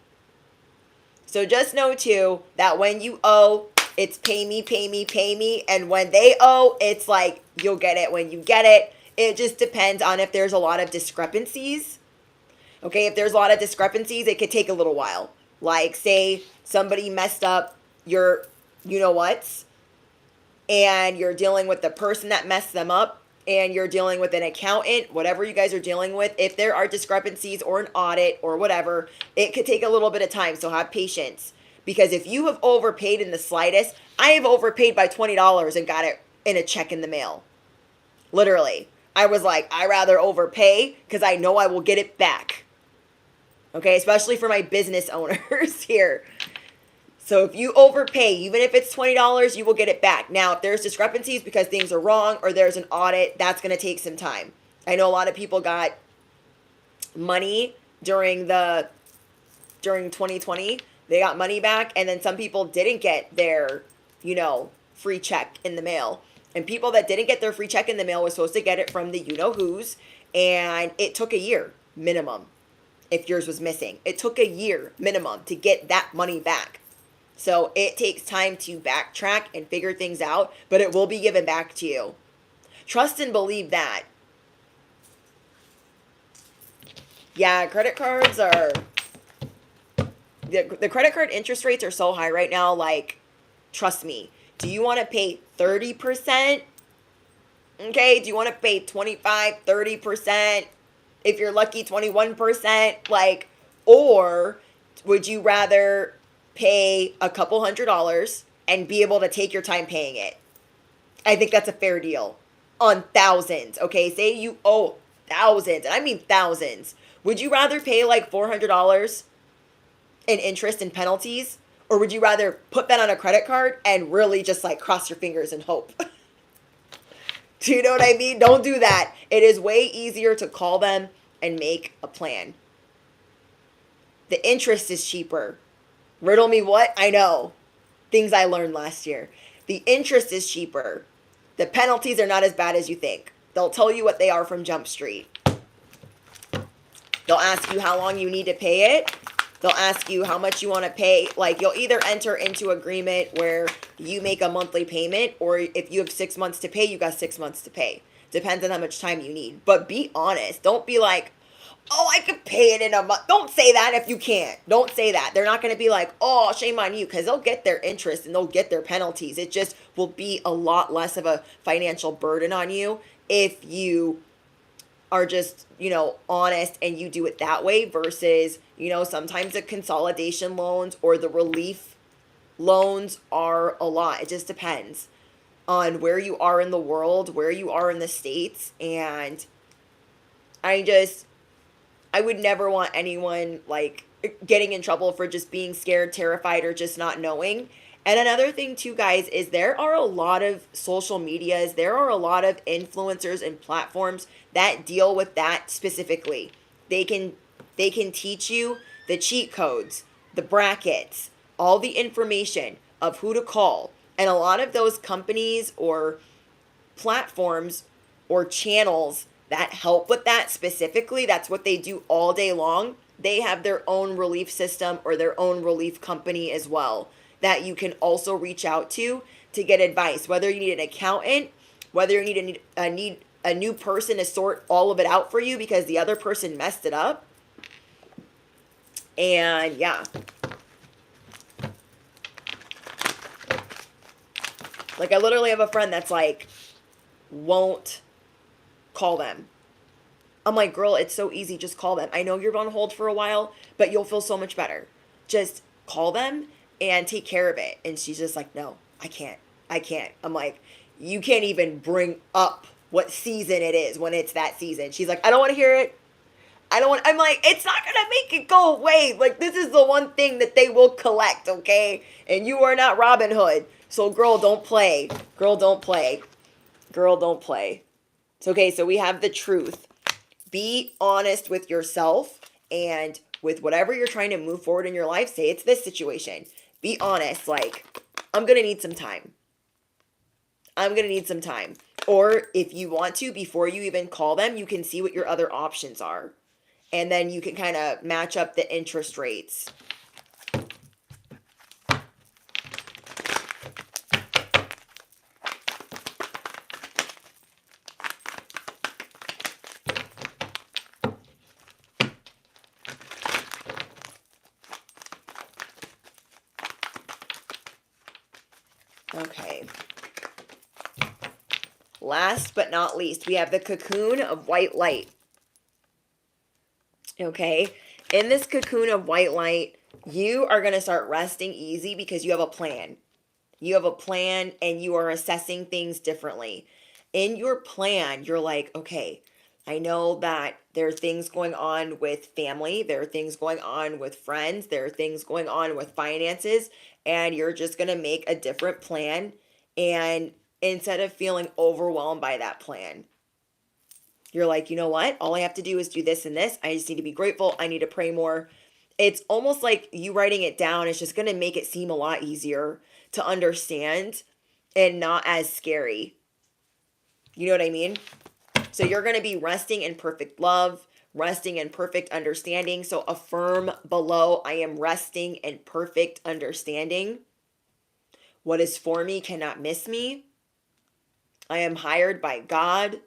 So just know too that when you owe, it's pay me, pay me, pay me. And when they owe, it's like you'll get it when you get it. It just depends on if there's a lot of discrepancies. Okay, if there's a lot of discrepancies, it could take a little while. Like, say somebody messed up your whats, and you're dealing with the person that messed them up, and you're dealing with an accountant, whatever you guys are dealing with. If there are discrepancies or an audit or whatever, it could take a little bit of time. So have patience. Because if you have overpaid in the slightest, I have overpaid by $20 and got it in a check in the mail. Literally. I was like, I rather overpay because I know I will get it back. Okay, especially for my business owners here. So if you overpay, even if it's $20, you will get it back. Now, if there's discrepancies because things are wrong or there's an audit, that's going to take some time. I know a lot of people got money during 2020. They got money back, and then some people didn't get their, free check in the mail. And people that didn't get their free check in the mail were supposed to get it from the you-know-whos, and it took a year minimum if yours was missing. It took a year minimum to get that money back. So it takes time to backtrack and figure things out, but it will be given back to you. Trust and believe that. Yeah, credit cards are... The credit card interest rates are so high right now, like, trust me. Do you want to pay 30%? Okay, do you want to pay 25, 30%? If you're lucky, 21%? Like, or would you rather pay a couple $100s and be able to take your time paying it? I think that's a fair deal on thousands. Okay, say you owe thousands, and I mean thousands. Would you rather pay like $400 in interest and penalties, or would you rather put that on a credit card and really just like cross your fingers and hope? Do you know what I mean? Don't do that. It is way easier to call them and make a plan. The interest is cheaper. Riddle me what? I know. Things I learned last year. The interest is cheaper. The penalties are not as bad as you think. They'll tell you what they are from Jump Street. They'll ask you how long you need to pay it. They'll ask you how much you want to pay. Like, you'll either enter into agreement where you make a monthly payment, or if you have 6 months to pay, you got 6 months to pay. Depends on how much time you need. But be honest. Don't be like, oh, I could pay it in a month. Don't say that if you can't. Don't say that. They're not going to be like, oh, shame on you, because they'll get their interest and they'll get their penalties. It just will be a lot less of a financial burden on you if you are just, honest and you do it that way versus, sometimes the consolidation loans or the relief loans are a lot. It just depends on where you are in the world, where you are in the States. And I would never want anyone like getting in trouble for just being scared, terrified, or just not knowing. And another thing too, guys, is there are a lot of social medias, there are a lot of influencers and platforms that deal with that specifically. They can teach you the cheat codes, the brackets, all the information of who to call. And a lot of those companies or platforms or channels that help with that specifically, that's what they do all day long. They have their own relief system or their own relief company as well that you can also reach out to get advice. Whether you need an accountant, whether you need a new person to sort all of it out for you because the other person messed it up. And yeah. Like, I literally have a friend that's like, won't call them. I'm like, girl, it's so easy. Just call them. I know you're on hold for a while, but you'll feel so much better. Just call them and take care of it. And she's just like, no, I can't. I'm like, you can't even bring up what season it is when it's that season. She's like, I don't want to hear it. I'm like, it's not gonna make it go away. Like, this is the one thing that they will collect, okay? And you are not Robin Hood. So, girl, don't play. Girl, don't play. Girl, don't play. It's okay. So, we have the truth. Be honest with yourself and with whatever you're trying to move forward in your life. Say it's this situation. Be honest. Like, I'm gonna need some time. I'm gonna need some time. Or if you want to, before you even call them, you can see what your other options are. And then you can kind of match up the interest rates. Okay. Last but not least, we have the cocoon of white light. Okay. In this cocoon of white light, you are going to start resting easy because you have a plan. You have a plan and you are assessing things differently. In your plan, you're like, okay, I know that there are things going on with family, there are things going on with friends, there are things going on with finances, and you're just going to make a different plan. And instead of feeling overwhelmed by that plan, you're like, you know what? All I have to do is do this and this. I just need to be grateful. I need to pray more. It's almost like you writing it down is just going to make it seem a lot easier to understand and not as scary. You know what I mean? So you're going to be resting in perfect love, resting in perfect understanding. So affirm below, I am resting in perfect understanding. What is for me cannot miss me. I am hired by God,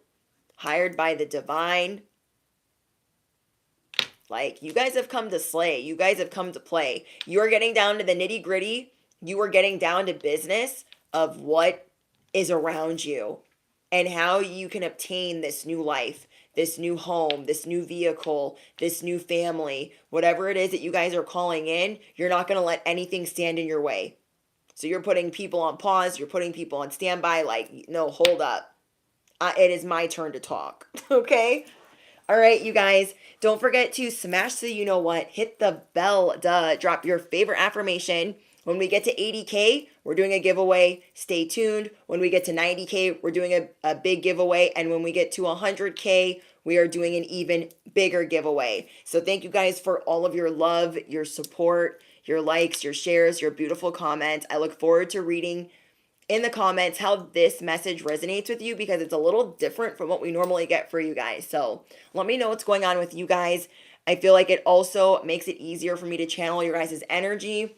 hired by the divine. Like, you guys have come to slay. You guys have come to play. You are getting down to the nitty gritty. You are getting down to business of what is around you and how you can obtain this new life, this new home, this new vehicle, this new family, whatever it is that you guys are calling in. You're not going to let anything stand in your way. So you're putting people on pause. You're putting people on standby. Like, no, hold up. It is my turn to talk. Okay? All right, you guys, don't forget to smash the you know what, hit the bell, drop your favorite affirmation. When we get to 80K, we're doing a giveaway. Stay tuned. When we get to 90K, we're doing a big giveaway. And when we get to 100K, we are doing an even bigger giveaway. So thank you guys for all of your love, your support, your likes, your shares, your beautiful comments. I look forward to reading in the comments how this message resonates with you because it's a little different from what we normally get for you guys. So let me know what's going on with you guys. I feel like it also makes it easier for me to channel your guys' energy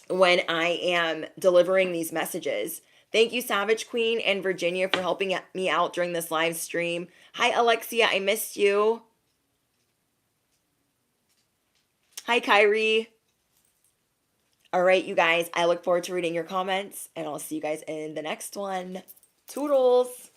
when I am delivering these messages. Thank you, Savage Queen and Virginia, for helping me out during this live stream. Hi, Alexia. I missed you. Hi, Kyrie. All right, you guys, I look forward to reading your comments, and I'll see you guys in the next one. Toodles!